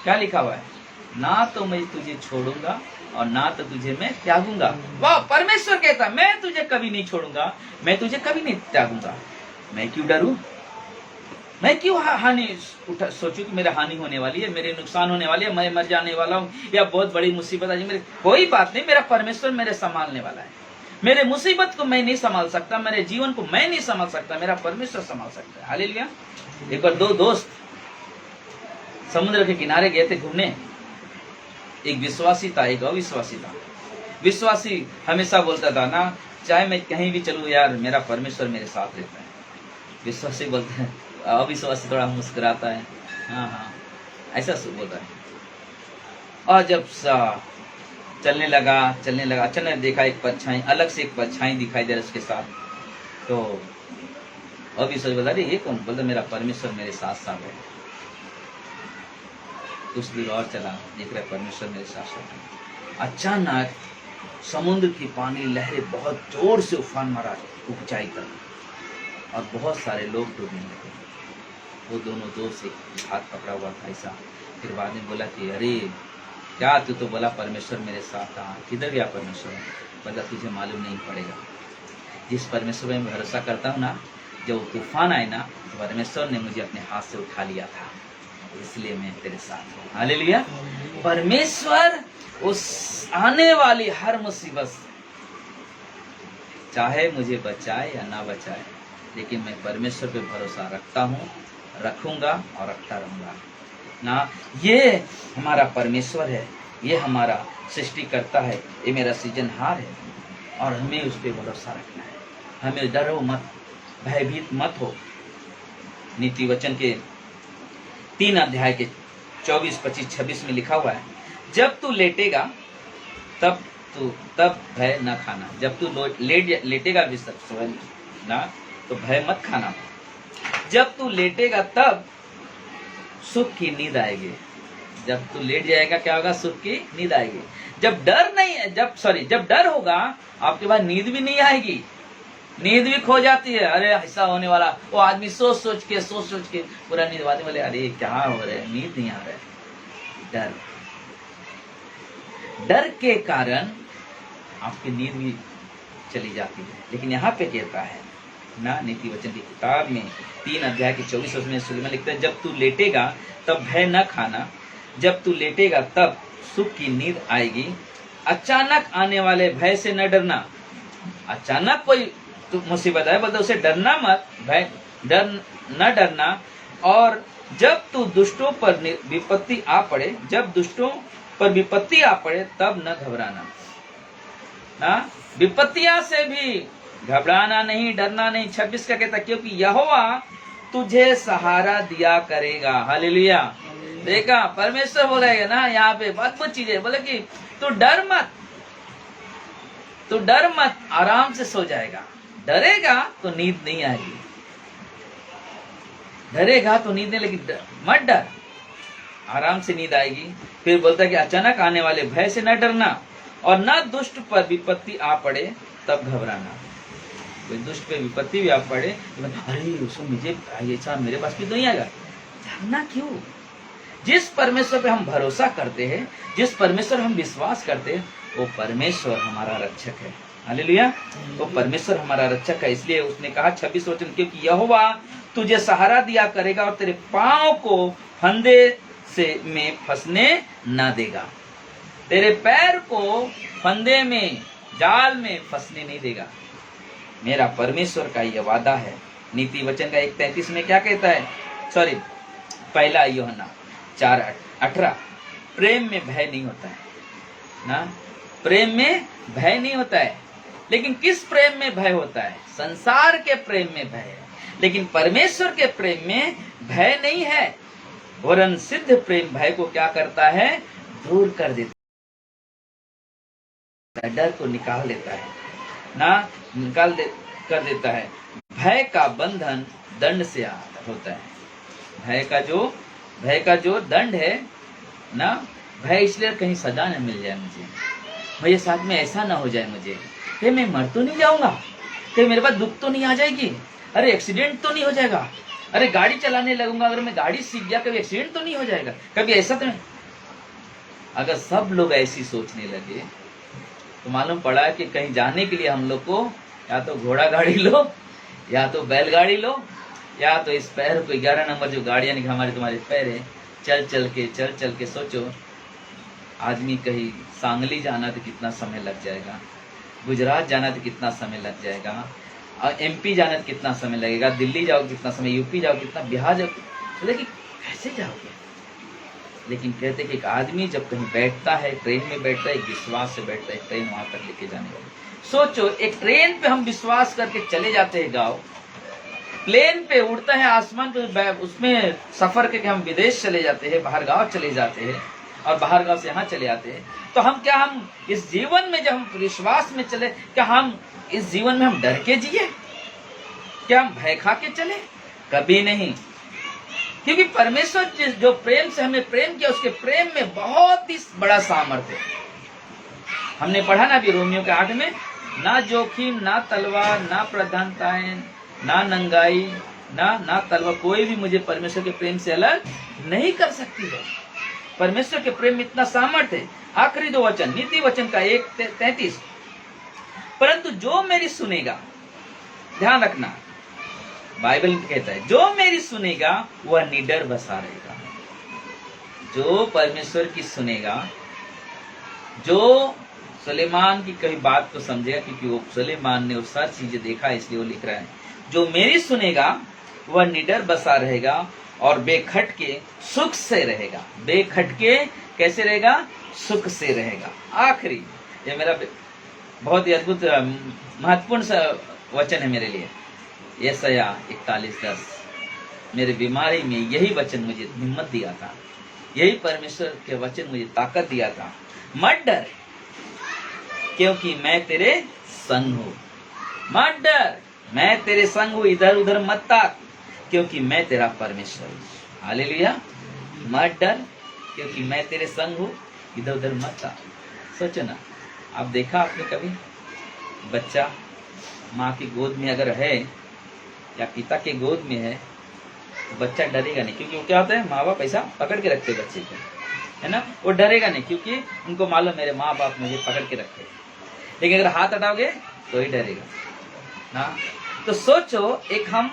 क्या लिखा हुआ है, ना तो मैं तुझे छोड़ूंगा और ना तो तुझे मैं त्यागूंगा। वाह, परमेश्वर कहता मैं तुझे कभी नहीं छोड़ूंगा, मैं तुझे कभी नहीं त्यागूंगा। मैं क्यों डरूं, मैं क्यों हानि सोचूं कि मेरा हानि होने वाली है, मेरे नुकसान होने वाली है, मैं मर जाने वाला हूँ, या बहुत बड़ी मुसीबत आई मेरे, कोई बात नहीं, मेरा परमेश्वर मेरे संभालने वाला है। मेरे मुसीबत को मैं नहीं संभाल सकता, मेरे जीवन को मैं नहीं संभाल सकता, मेरा परमेश्वर संभाल सकता है। हालेलुया। एक बार 2 दोस्त समुद्र के किनारे गए थे घूमने, एक विश्वासी था एक अविश्वासी था। विश्वासी हमेशा बोलता था ना चाहे मैं कहीं भी चलूँ यार, मेरा परमेश्वर मेरे साथ रहता है। विश्वासी बोलते हैं, अविश्वासी थोड़ा मुस्कुराता है, हाँ हाँ ऐसा बोल रहा है। और जब चलने लगा अचानक देखा एक परछाई, अलग से एक परछाई दिखाई दे रहा उसके साथ। तो अविश्वासी बोला, अरे ये कौन? बोलता मेरा परमेश्वर मेरे साथ साथ है। कुछ दूर और चला, देख रहा परमेश्वर मेरे साथ साथ है। अचानक समुद्र की पानी लहरें बहुत जोर से उफान मारा ऊंचाई तक, और बहुत सारे लोग डूबने लगे। वो दोनों दोस्त एक हाथ पकड़ा हुआ था ऐसा। फिर बाद में बोला कि अरे क्या तू तो बोला परमेश्वर मेरे साथ था, किधर गया परमेश्वर? बोला तुझे मालूम नहीं पड़ेगा। जिस परमेश्वर में भरोसा करता हूँ ना, जब तूफान आए ना, तो परमेश्वर ने मुझे अपने हाथ से उठा लिया था, इसलिए मैं तेरे साथ हूँ। हालेलुया। परमेश्वर उस आने वाली हर मुसीबत से, चाहे मुझे बचाए या ना बचाए, लेकिन मैं परमेश्वर पे भरोसा रखता हूँ, रखूंगा और रखता रहूंगा ना। ये हमारा परमेश्वर है, ये हमारा सृष्टिकर्ता है, ये मेरा सृजनहार है, और हमें उस पर भरोसा रखना है। हमें डरो मत, भयभीत मत हो। नीति वचन के 3 अध्याय के 24, 25, 26 में लिखा हुआ है, जब तू लेटेगा तब भय न खाना। जब तू लेटेगा भी स्वयं ना, तो भय मत खाना। जब तू लेटेगा तब सुख की नींद आएगी। जब तू लेट जाएगा क्या होगा? सुख की नींद आएगी। जब डर होगा आपके पास नींद भी नहीं आएगी, नींद भी खो जाती है। अरे ऐसा होने वाला, वो आदमी सोच के पूरा नींद आने वाले, अरे क्या हो रहा है, नींद नहीं आ रहा है। डर के कारण आपकी नींद भी चली जाती है। लेकिन यहाँ पे कहता है ना, नीति वचन की किताब में 3 अध्याय के 24 में सुलेमान लिखता है, जब तू लेटेगा तब भय न खाना, जब तू लेटेगा तब सुख की नींद आएगी। अचानक आने वाले भय से न डरना। अचानक कोई मुसीबत है, बोलते उसे डरना मत, भय न डरना। और जब तू दुष्टों पर विपत्ति आ पड़े, जब दुष्टों पर विपत्ति आ पड़े तब न घबराना ना। विपत्तियां से भी घबराना नहीं, डरना नहीं। 26 का कहता, क्योंकि यहोवा तुझे सहारा दिया करेगा। हालेलुया। देखा, परमेश्वर बोलेगा ना यहाँ पे बहुत चीजें बोले कि तू डर मत, आराम से सो जाएगा। डरेगा तो नींद नहीं आएगी, डरेगा तो नींद नहीं, लेकिन मत डर, आराम से नींद आएगी। फिर बोलता है कि अचानक आने वाले भय से न डरना, और न दुष्ट पर विपत्ति आ पड़े तब घबराना। कोई दुष्ट पे विपत्ति भी आ पड़े तो अरे उसको मुझे ऐसा मेरे पास भी तो नहीं आएगा, डरना क्यों? जिस परमेश्वर पे हम भरोसा करते हैं, जिस परमेश्वर हम विश्वास करते हैं, वो परमेश्वर हमारा रक्षक है। हालेलुया। वो परमेश्वर हमारा रक्षक है। इसलिए उसने कहा 26 वचन, क्योंकि यहोवा तुझे सहारा दिया करेगा और तेरे पांव को फंदे में फंसने ना देगा। तेरे पैर को फंदे में, जाल में फंसने नहीं देगा। मेरा परमेश्वर का यह वादा है। नीति वचन का 1:33 में क्या कहता है? पहला यूहन्ना 4:18, प्रेम में भय नहीं होता है ना, प्रेम में भय नहीं होता है। लेकिन किस प्रेम में भय होता है? संसार के प्रेम में भय है, लेकिन परमेश्वर के प्रेम में भय नहीं है। वरन सिद्ध प्रेम भय को क्या करता है? दूर कर देता है, डर को निकाल देता है ना, कर देता है। भय का बंधन दंड से होता है। भय का जो दंड है ना, भय इसलिए कहीं सजा न मिल जाए मुझे, मेरे साथ में ऐसा ना हो जाए मुझे, कहीं मैं मर तो नहीं जाऊंगा, कहीं मेरे पास दुख तो नहीं आ जाएगी, अरे एक्सीडेंट तो नहीं हो जाएगा, अरे गाड़ी चलाने लगूंगा, अगर मैं गाड़ी सीख गया कभी एक्सीडेंट तो नहीं हो जाएगा, कभी ऐसा तो नहीं। अगर सब लोग ऐसी सोचने लगे तो मालूम पड़ा कि कहीं जाने के लिए हम लोग को या तो घोड़ा गाड़ी लो, या तो बैलगाड़ी लो, या तो इस पैर को 11 नंबर जो गाड़ी यानी कि हमारे तुम्हारे पैर है, चल चल के सोचो। आदमी कहीं सांगली जाना तो कितना समय लग जाएगा, गुजरात जाना तो कितना समय लग जाएगा, और MP जाना तो कितना समय लगेगा, दिल्ली जाओ कितना समय, यूपी जाओ कितना, बिहार जाओ, लेकिन कैसे जाओगे? लेकिन कहते कि एक आदमी जब कहीं बैठता है, ट्रेन में बैठता है, एक विश्वास से बैठता है, ट्रेन वहां तक लेके जाने वाली। सोचो, एक ट्रेन पे हम विश्वास करके चले जाते हैं गाँव, प्लेन पे उड़ता है आसमान पे, उसमें सफर करके हम विदेश चले जाते हैं, बाहर गांव चले जाते हैं और बाहर गांव से यहाँ चले आते हैं। तो हम इस जीवन में जब हम विश्वास में चले, क्या हम इस जीवन में हम डर के जिए? क्या हम भय खा के चले? कभी नहीं। क्योंकि परमेश्वर जो प्रेम से हमें प्रेम किया, उसके प्रेम में बहुत ही बड़ा सामर्थ्य है। हमने पढ़ा ना अभी रोमियो के 8 में, ना जोखिम, ना तलवार, ना प्रधानताएं, ना नंगाई, ना तलवार, कोई भी मुझे परमेश्वर के प्रेम से अलग नहीं कर सकती है। परमेश्वर के प्रेम में इतना सामर्थ्य है। आखिरी 2 वचन, नीति वचन का 1:33, परंतु जो मेरी सुनेगा, ध्यान रखना, बाइबल कहता है जो मेरी सुनेगा वह निडर बसा रहेगा। जो परमेश्वर की सुनेगा, जो सुलेमान की कई बात को समझेगा, क्योंकि वो सुलेमान ने वो सारी चीजें देखा, इसलिए वो लिख रहा है, जो मेरी सुनेगा वह निडर बसा रहेगा और बेखटके सुख से रहेगा। बेखटके कैसे रहेगा? सुख से रहेगा। आखिरी, ये मेरा बहुत ही अद्भुत महत्वपूर्ण वचन है मेरे लिए, यशायाह 41:10। मेरे बीमारी में यही वचन मुझे हिम्मत दिया था, यही परमेश्वर के वचन मुझे ताकत दिया था। मत डर, क्योंकि मैं तेरे संग हूँ। मत डर, मैं तेरे संग हूँ, इधर उधर मत ताक, क्योंकि मैं तेरा परमेश्वर हूँ। हालेलुया। मत डर, क्योंकि मैं तेरे संग हूँ, इधर उधर मत ताक। सोचो ना, आप देखा आपने कभी बच्चा माँ की गोद में अगर है या पिता के गोद में है, बच्चा डरेगा नहीं, क्योंकि वो क्या होता है, माँ बाप ऐसा पकड़ के रखते बच्चे को, है ना, वो डरेगा नहीं, क्योंकि उनको मालूम मेरे माँ बाप मुझे पकड़ के रखते। लेकिन अगर हाथ हटाओगे तो ही डरेगा ना। तो सोचो, एक हम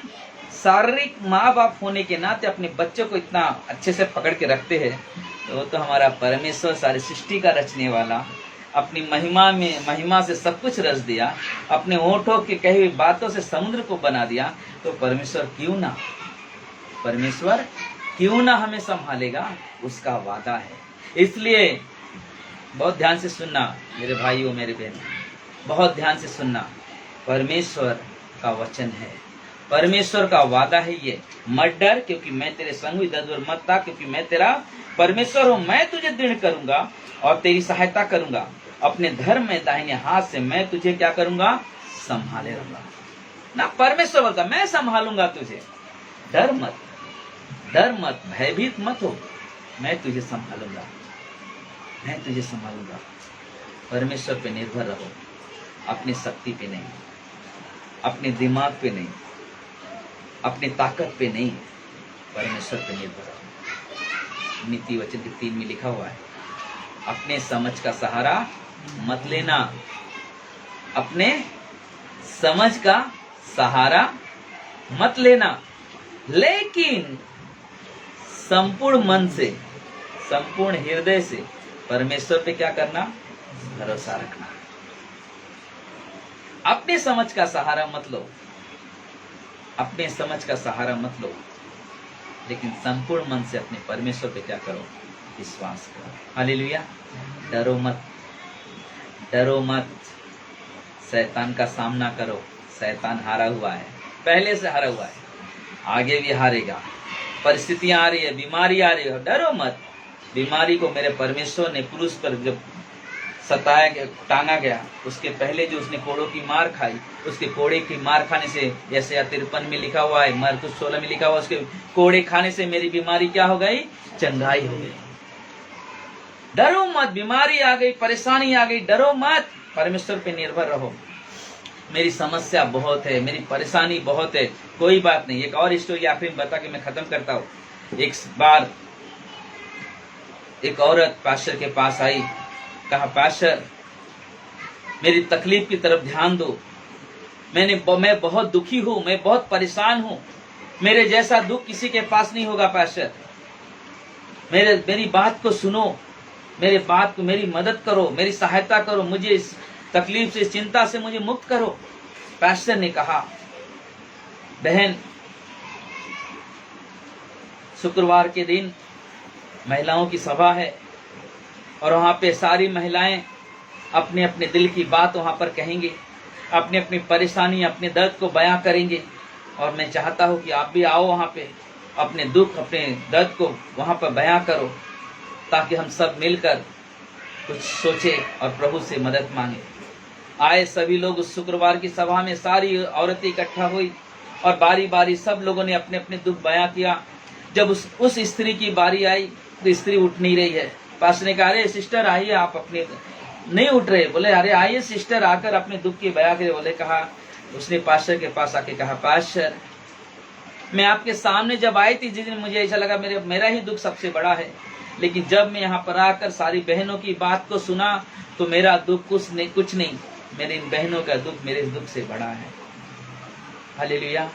शारीरिक माँ बाप होने के नाते अपने बच्चों को इतना अच्छे से पकड़ के रखते हैं, तो वो तो हमारा परमेश्वर, सारी सृष्टि का रचने वाला, अपनी महिमा से सब कुछ रच दिया, अपने होठों की कही हुई बातों से समुद्र को बना दिया, तो परमेश्वर क्यों ना हमें संभालेगा, उसका वादा है। इसलिए बहुत ध्यान से सुनना मेरे भाइयों, मेरे बहन, बहुत ध्यान से सुनना, परमेश्वर का वचन है, परमेश्वर का वादा है ये। मत डर, क्योंकि मैं तेरे संग हूँ, इधर उधर मत ताक, क्योंकि मैं तेरा परमेश्वर हूँ। मैं तुझे दृढ़ करूंगा और तेरी सहायता करूंगा, अपने धर्म में दाहिने हाथ से मैं तुझे क्या करूंगा, संभाले रहूंगा ना। परमेश्वर बोलता, मैं संभालूंगा तुझे, डर मत, भयभीत मत हो, मैं तुझे संभालूंगा, मैं तुझे संभालूंगा। परमेश्वर पे निर्भर रहो, अपनी शक्ति पे नहीं, अपने दिमाग पे नहीं, अपनी ताकत पे नहीं, परमेश्वर पे निर्भर रहो। नीति वचन के 3 में लिखा हुआ है, अपने समझ का सहारा मत लेना, अपने समझ का सहारा मत लेना, लेकिन संपूर्ण मन से, संपूर्ण हृदय से परमेश्वर पे क्या करना, भरोसा रखना। अपने समझ का सहारा मत लो, अपने समझ का सहारा मत लो, लेकिन संपूर्ण मन से अपने परमेश्वर पे क्या करो, विश्वास करो। हालेलुया। डरो मत, शैतान का सामना करो। शैतान हारा हुआ है, पहले से हारा हुआ है, आगे भी हारेगा। परिस्थितियां आ रही है, बीमारी आ रही है, डरो मत। बीमारी को मेरे परमेश्वर ने क्रूस पर जब सताया गया, टांगा गया, उसके पहले जो उसने कोड़ों की मार खाई, उसके कोड़े की मार खाने से, जैसे 53 में लिखा हुआ है, मरकुस 16 में लिखा हुआ, उसके कोड़े खाने से मेरी बीमारी क्या हो गई, चंगाई हो गई। डरो मत, बीमारी आ गई, परेशानी आ गई, डरो मत, परमेश्वर पे निर्भर रहो। मेरी समस्या बहुत है, मेरी परेशानी बहुत है, कोई बात नहीं। एक और स्टोरी आखिरी में बता के मैं खत्म करता हूँ। एक बार एक औरत पास्टर के पास आई, कहा, पास्टर मेरी तकलीफ की तरफ ध्यान दो, मैं बहुत दुखी हूँ, मैं बहुत परेशान हूँ, मेरे जैसा दुख किसी के पास नहीं होगा पास्टर, मेरी बात को सुनो, मेरी मदद करो, मेरी सहायता करो, मुझे इस तकलीफ से, इस चिंता से मुझे मुक्त करो। पास्टर ने कहा, बहन शुक्रवार के दिन महिलाओं की सभा है और वहां पे सारी महिलाएं अपने अपने दिल की बात वहां पर कहेंगे, अपनी अपनी परेशानी, अपने दर्द को बयां करेंगे। और मैं चाहता हूं कि आप भी आओ वहां पे, अपने दुख, अपने दर्द को वहां पर बयां करो, ताकि हम सब मिलकर कुछ सोचे और प्रभु से मदद मांगे। आए सभी लोग उस शुक्रवार की सभा में, सारी औरतें इकट्ठा हुई और बारी बारी सब लोगों ने अपने अपने दुख बयां किया। जब उस स्त्री की बारी आई तो स्त्री उठ नहीं रही है। पास्टर ने कहा, अरे सिस्टर आइए, आप अपने नहीं उठ रहे। बोले, अरे आइए सिस्टर, आकर अपने दुख की बयां करें। बोले, कहा, उसने पास्टर के पास आके कहा, पास्टर मैं आपके सामने जब आई थी, जिस दिन मुझे ऐसा लगा मेरा ही दुख सबसे बड़ा है, लेकिन जब मैं यहाँ पर आकर सारी बहनों की बात को सुना तो मेरा दुख कुछ नहीं, मेरी इन बहनों का दुख मेरे दुख से बड़ा है। हालेलुया।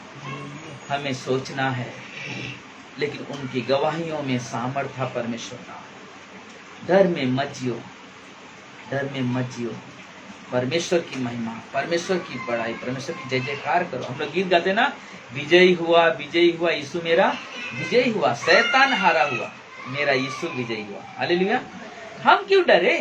हमें सोचना है, लेकिन उनकी गवाहियों में सामर्थ्य परमेश्वर का। डर में मत जियो, डर में मत जियो। परमेश्वर की महिमा, परमेश्वर की बड़ाई, परमेश्वर की जय जयकार करो। हम लोग गीत गाते ना, विजयी हुआ यीशु मेरा विजयी हुआ, शैतान हारा हुआ, मेरा यीशु विजयी हुआ। हालेलुया। हम क्यों डरे,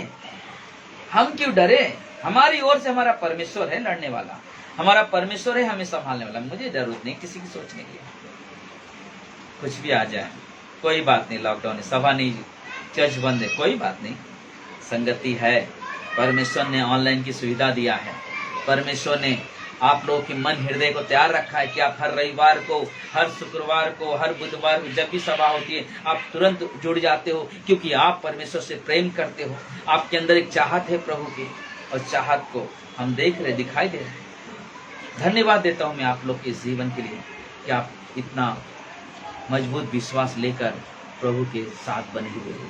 हम क्यों डरे? हमारी ओर से हमारा परमेश्वर है लड़ने वाला, हमारा परमेश्वर है हमें संभालने वाला। मुझे जरूरत नहीं किसी की सोचने की, कुछ भी आ जाए कोई बात नहीं। लॉकडाउन है, सभा नहीं, चर्च बंद है, कोई बात नहीं। संगति है, परमेश्वर ने ऑनलाइन की सुविधा दिया है। परमेश्वर ने आप लोगों के मन हृदय को तैयार रखा है कि आप हर रविवार को, हर शुक्रवार को, हर बुधवार को जब भी सभा होती है आप तुरंत जुड़ जाते हो, क्योंकि आप परमेश्वर से प्रेम करते हो। आपके अंदर एक चाहत है प्रभु की, और चाहत को हम देख रहे, दिखाई दे रहे। धन्यवाद देता हूं मैं आप लोग के जीवन के लिए कि आप इतना मजबूत विश्वास लेकर प्रभु के साथ बने हुए हो।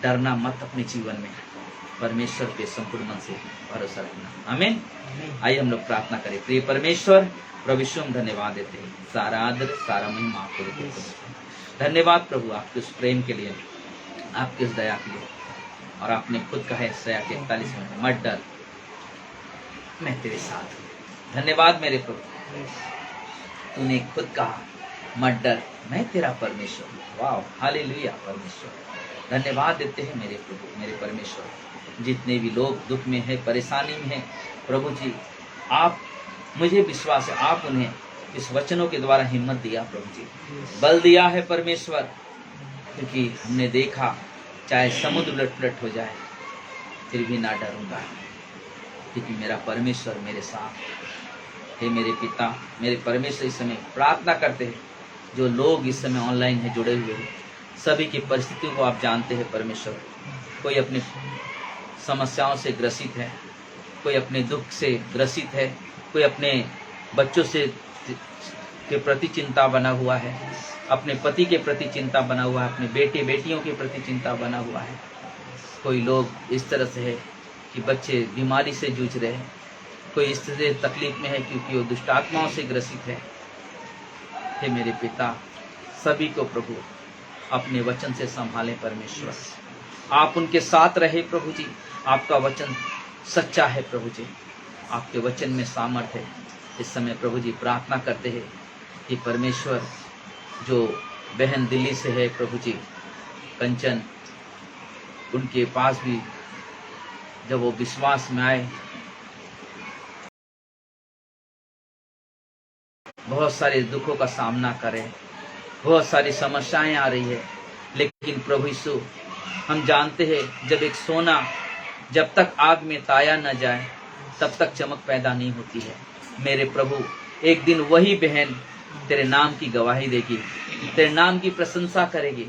डरना मत अपने जीवन में, परमेश्वर पे संपूर्ण मन से भरोसा रखना। आमीन। आइए हम लोग प्रार्थना करें। प्रिय परमेश्वर, प्रभु यीशु हम धन्यवाद देते हैं, सारा आदर सारा महिमा आपको देते हैं। धन्यवाद प्रभु आपके उस प्रेम के लिए, आपके उस दया के लिए। और आपने खुद कहा है Isaiah 43 में, मत डर, मैं तेरे साथ हूं। धन्यवाद मेरे प्रभु, तूने खुद कहा मत डर, मैं तेरा परमेश्वर हूं। वाह, हालेलुया। परमेश्वर धन्यवाद देते हैं मेरे प्रभु, मेरे परमेश्वर। जितने भी लोग दुख में है, परेशानी में है, प्रभु जी आप, मुझे विश्वास है आप उन्हें इस वचनों के द्वारा हिम्मत दिया प्रभु जी, बल दिया है परमेश्वर। क्योंकि हमने देखा चाहे समुद्र उलट पुलट हो जाए फिर भी ना डरूंगा, क्योंकि मेरा परमेश्वर मेरे साथ है। मेरे पिता, मेरे परमेश्वर, इस समय प्रार्थना करते हैं जो लोग इस समय ऑनलाइन है, जुड़े हुए हैं, सभी की परिस्थितियों को आप जानते हैं परमेश्वर। कोई अपनी समस्याओं से ग्रसित है, कोई अपने दुख से ग्रसित है, कोई अपने बच्चों से के प्रति चिंता बना हुआ है, अपने पति के प्रति चिंता बना हुआ है, अपने बेटे बेटियों के प्रति चिंता बना हुआ है। कोई लोग इस तरह से है कि बच्चे बीमारी से जूझ रहे हैं, कोई इस तरह से तकलीफ में है क्योंकि वो दुष्ट आत्माओं से ग्रसित है। हे मेरे पिता, सभी को प्रभु अपने वचन से संभाले परमेश्वर, आप उनके साथ रहे प्रभु जी। आपका वचन सच्चा है प्रभु जी, आपके वचन में सामर्थ है। इस समय प्रभु जी प्रार्थना करते हैं कि परमेश्वर, जो बहन दिल्ली से है प्रभु जी, कंचन, उनके पास भी जब वो विश्वास में आए, बहुत सारे दुखों का सामना करें, बहुत सारी समस्याएं आ रही है, लेकिन प्रभु यीशु हम जानते हैं जब एक सोना जब तक आग में ताया न जाए तब तक चमक पैदा नहीं होती है। मेरे प्रभु, एक दिन वही बहन तेरे नाम की गवाही देगी, तेरे नाम की प्रशंसा करेगी,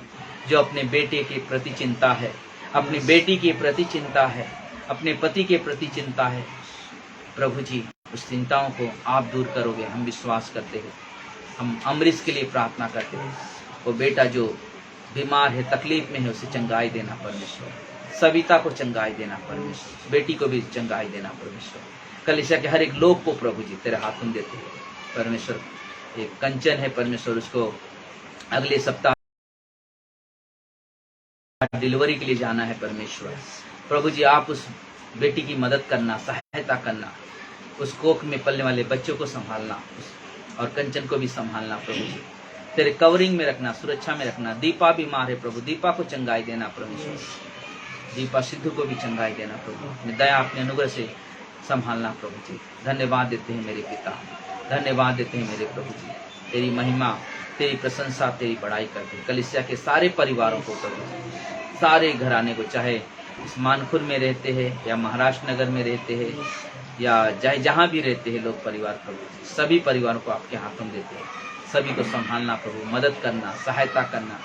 जो अपने बेटे के प्रति चिंता है, अपनी बेटी के प्रति चिंता है, अपने पति के प्रति चिंता है। प्रभु जी, उस चिंताओं को आप दूर करोगे, हम विश्वास करते हैं। हम अमरीश के लिए प्रार्थना करते हैं, वो बेटा जो बीमार है, तकलीफ में है, उसे चंगाई देना परमेश्वर। सविता को चंगाई देना परमेश्वर, बेटी को भी चंगाई देना परमेश्वर। कलीसिया के हर एक लोग को प्रभु जी तेरे हाथ में देते हैं परमेश्वर। एक कंचन है परमेश्वर, उसको अगले सप्ताह डिलीवरी के लिए जाना है परमेश्वर। प्रभु जी, आप उस बेटी की मदद करना, सहायता करना, उस कोख में पलने वाले बच्चों को संभालना और कंचन को भी संभालना प्रभु जी। तेरे कवरिंग में रखना, सुरक्षा में रखना। दीपा बीमार है प्रभु, दीपा को चंगाई देना परमेश्वर। दीपा सिद्धू को भी चंगाई देना प्रभु, अपनी दया अपने अनुग्रह से संभालना प्रभु जी। धन्यवाद देते हैं मेरे पिता, धन्यवाद देते हैं मेरे प्रभु जी। तेरी महिमा, तेरी प्रशंसा, तेरी बड़ाई करते कलीसिया के सारे परिवारों को प्रभु, सारे घराने को, चाहे इस मानखुर में रहते हैं या महाराष्ट्र नगर में रहते हैं या चाहे जहाँ भी रहते हैं लोग परिवार प्रभु, सभी परिवारों को आपके हाथों में देते हैं। सभी को संभालना प्रभु, मदद करना, सहायता करना,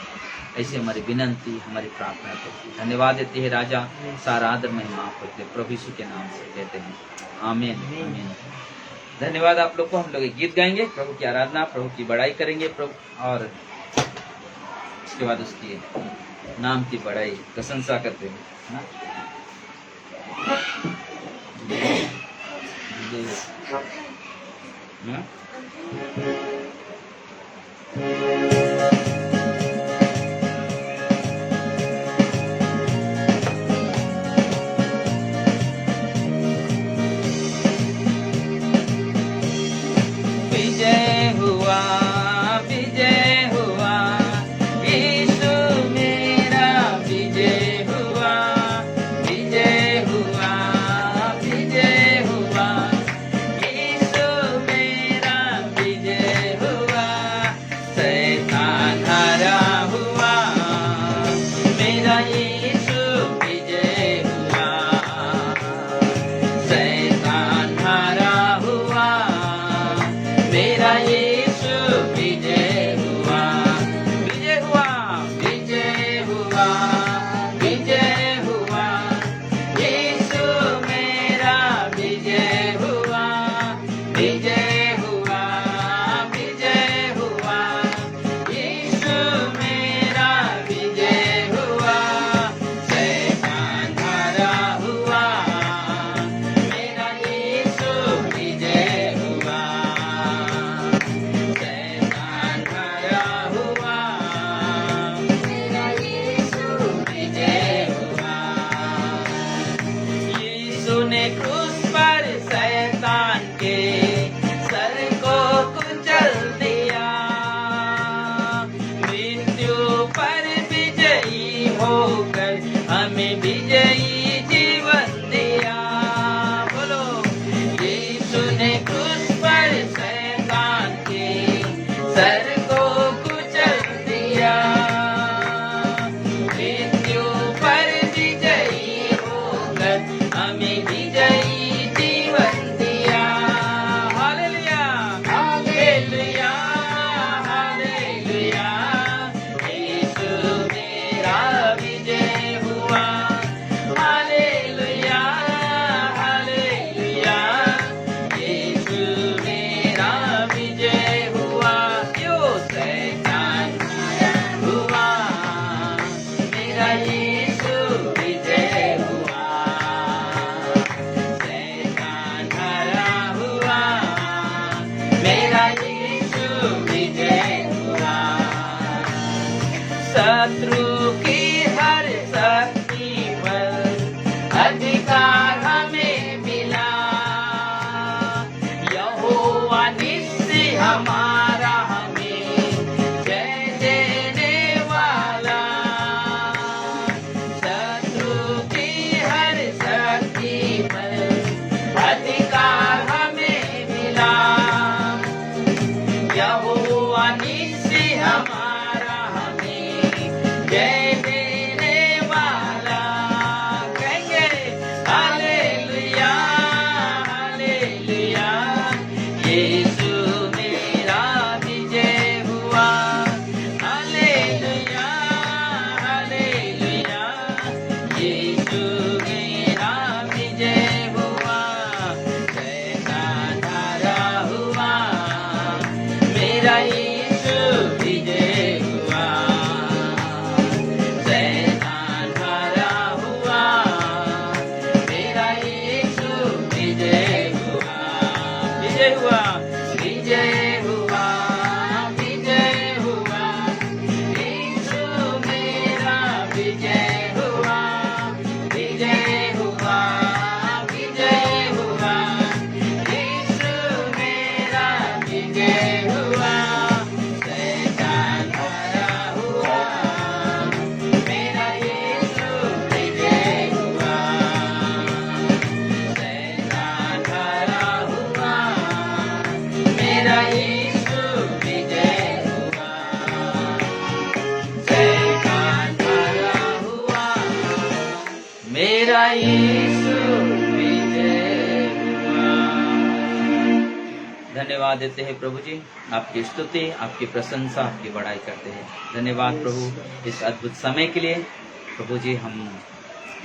ऐसी हमारी विनंती, हमारी प्रार्थना है प्रभु। धन्यवाद देते हैं राजा, सारा आदर महिमा आपको प्रभु यीशु के नाम से कहते हैं, आमीन आमीन। धन्यवाद आप लोग को। हम लोग एक गीत गाएंगे, प्रभु की आराधना, प्रभु की बड़ाई करेंगे प्रभु, और उसके बाद उसकी नाम की बड़ाई प्रशंसा करते हैं ना? ना? विजय हुआ, विजय हुआ, यीशु मेरा विजय हुआ, विजय हुआ, विजय हुआ, यीशु मेरा विजय हुआ, शैतान हारा हुआ, मेरा यीशु विजय हुआ, शैतान हारा हुआ, मेरा यीशु विजय हुआ, विजय हुआ, विजय हुआ, विजय हुआ, यीशु मेरा विजय हुआ, विजय हुआ, विजय हुआ, यीशु मेरा विजय हुआ, शैतान हारा हुआ, मेरा यीशु विजय हुआ, शैतान हारा हुआ, मेरा यीशु विजय हुआ। यीशु ने क्रूस पर शैतान के सर को कुचल दिया, मृत्यु पर विजयी होकर हमें विजयी जीवन दिया। बोलो, यीशु ने क्रूस पर शैतान के सर को कुचल दिया, मृत्यु पर विजयी होकर हमें विजयी जीवन दिया। हालेलुया, हालेलुया, हालेलुया, यीशु मेरा विजय हुआ, मेरा यीशु विजय हुआ। धन्यवाद देते हैं प्रभु जी, आपकी स्तुति, आपकी प्रशंसा, आपकी बड़ाई करते हैं। धन्यवाद प्रभु इस अद्भुत समय के लिए। प्रभु जी हम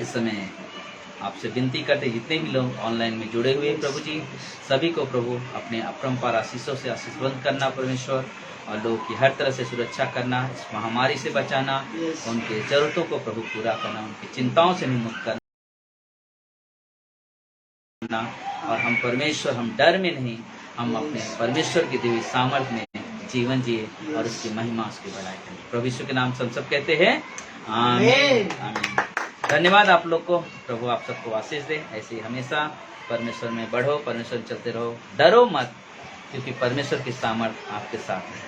इस समय आपसे विनती करते, जितने भी लोग ऑनलाइन में जुड़े हुए हैं प्रभु जी, सभी को प्रभु अपने अपरंपार आशीषों से आशीषवंत करना परमेश्वर, और लोगों की हर तरह से सुरक्षा करना, इस महामारी से बचाना, उनके जरूरतों को प्रभु पूरा करना, उनकी चिंताओं से मुक्त करना, और हम परमेश्वर, हम डर में नहीं, हम अपने परमेश्वर की दिव्य सामर्थ्य में जीवन जिए और उसकी महिमा, उसकी बढ़ाई करें। प्रभु यीशु के नाम से हम सब कहते हैं आमीन आमीन। धन्यवाद आप लोग को। प्रभु आप सबको आशीष दे। ऐसे ही हमेशा परमेश्वर में बढ़ो, परमेश्वर में चलते रहो, डरो मत, क्योंकि परमेश्वर की सामर्थ आपके साथ है।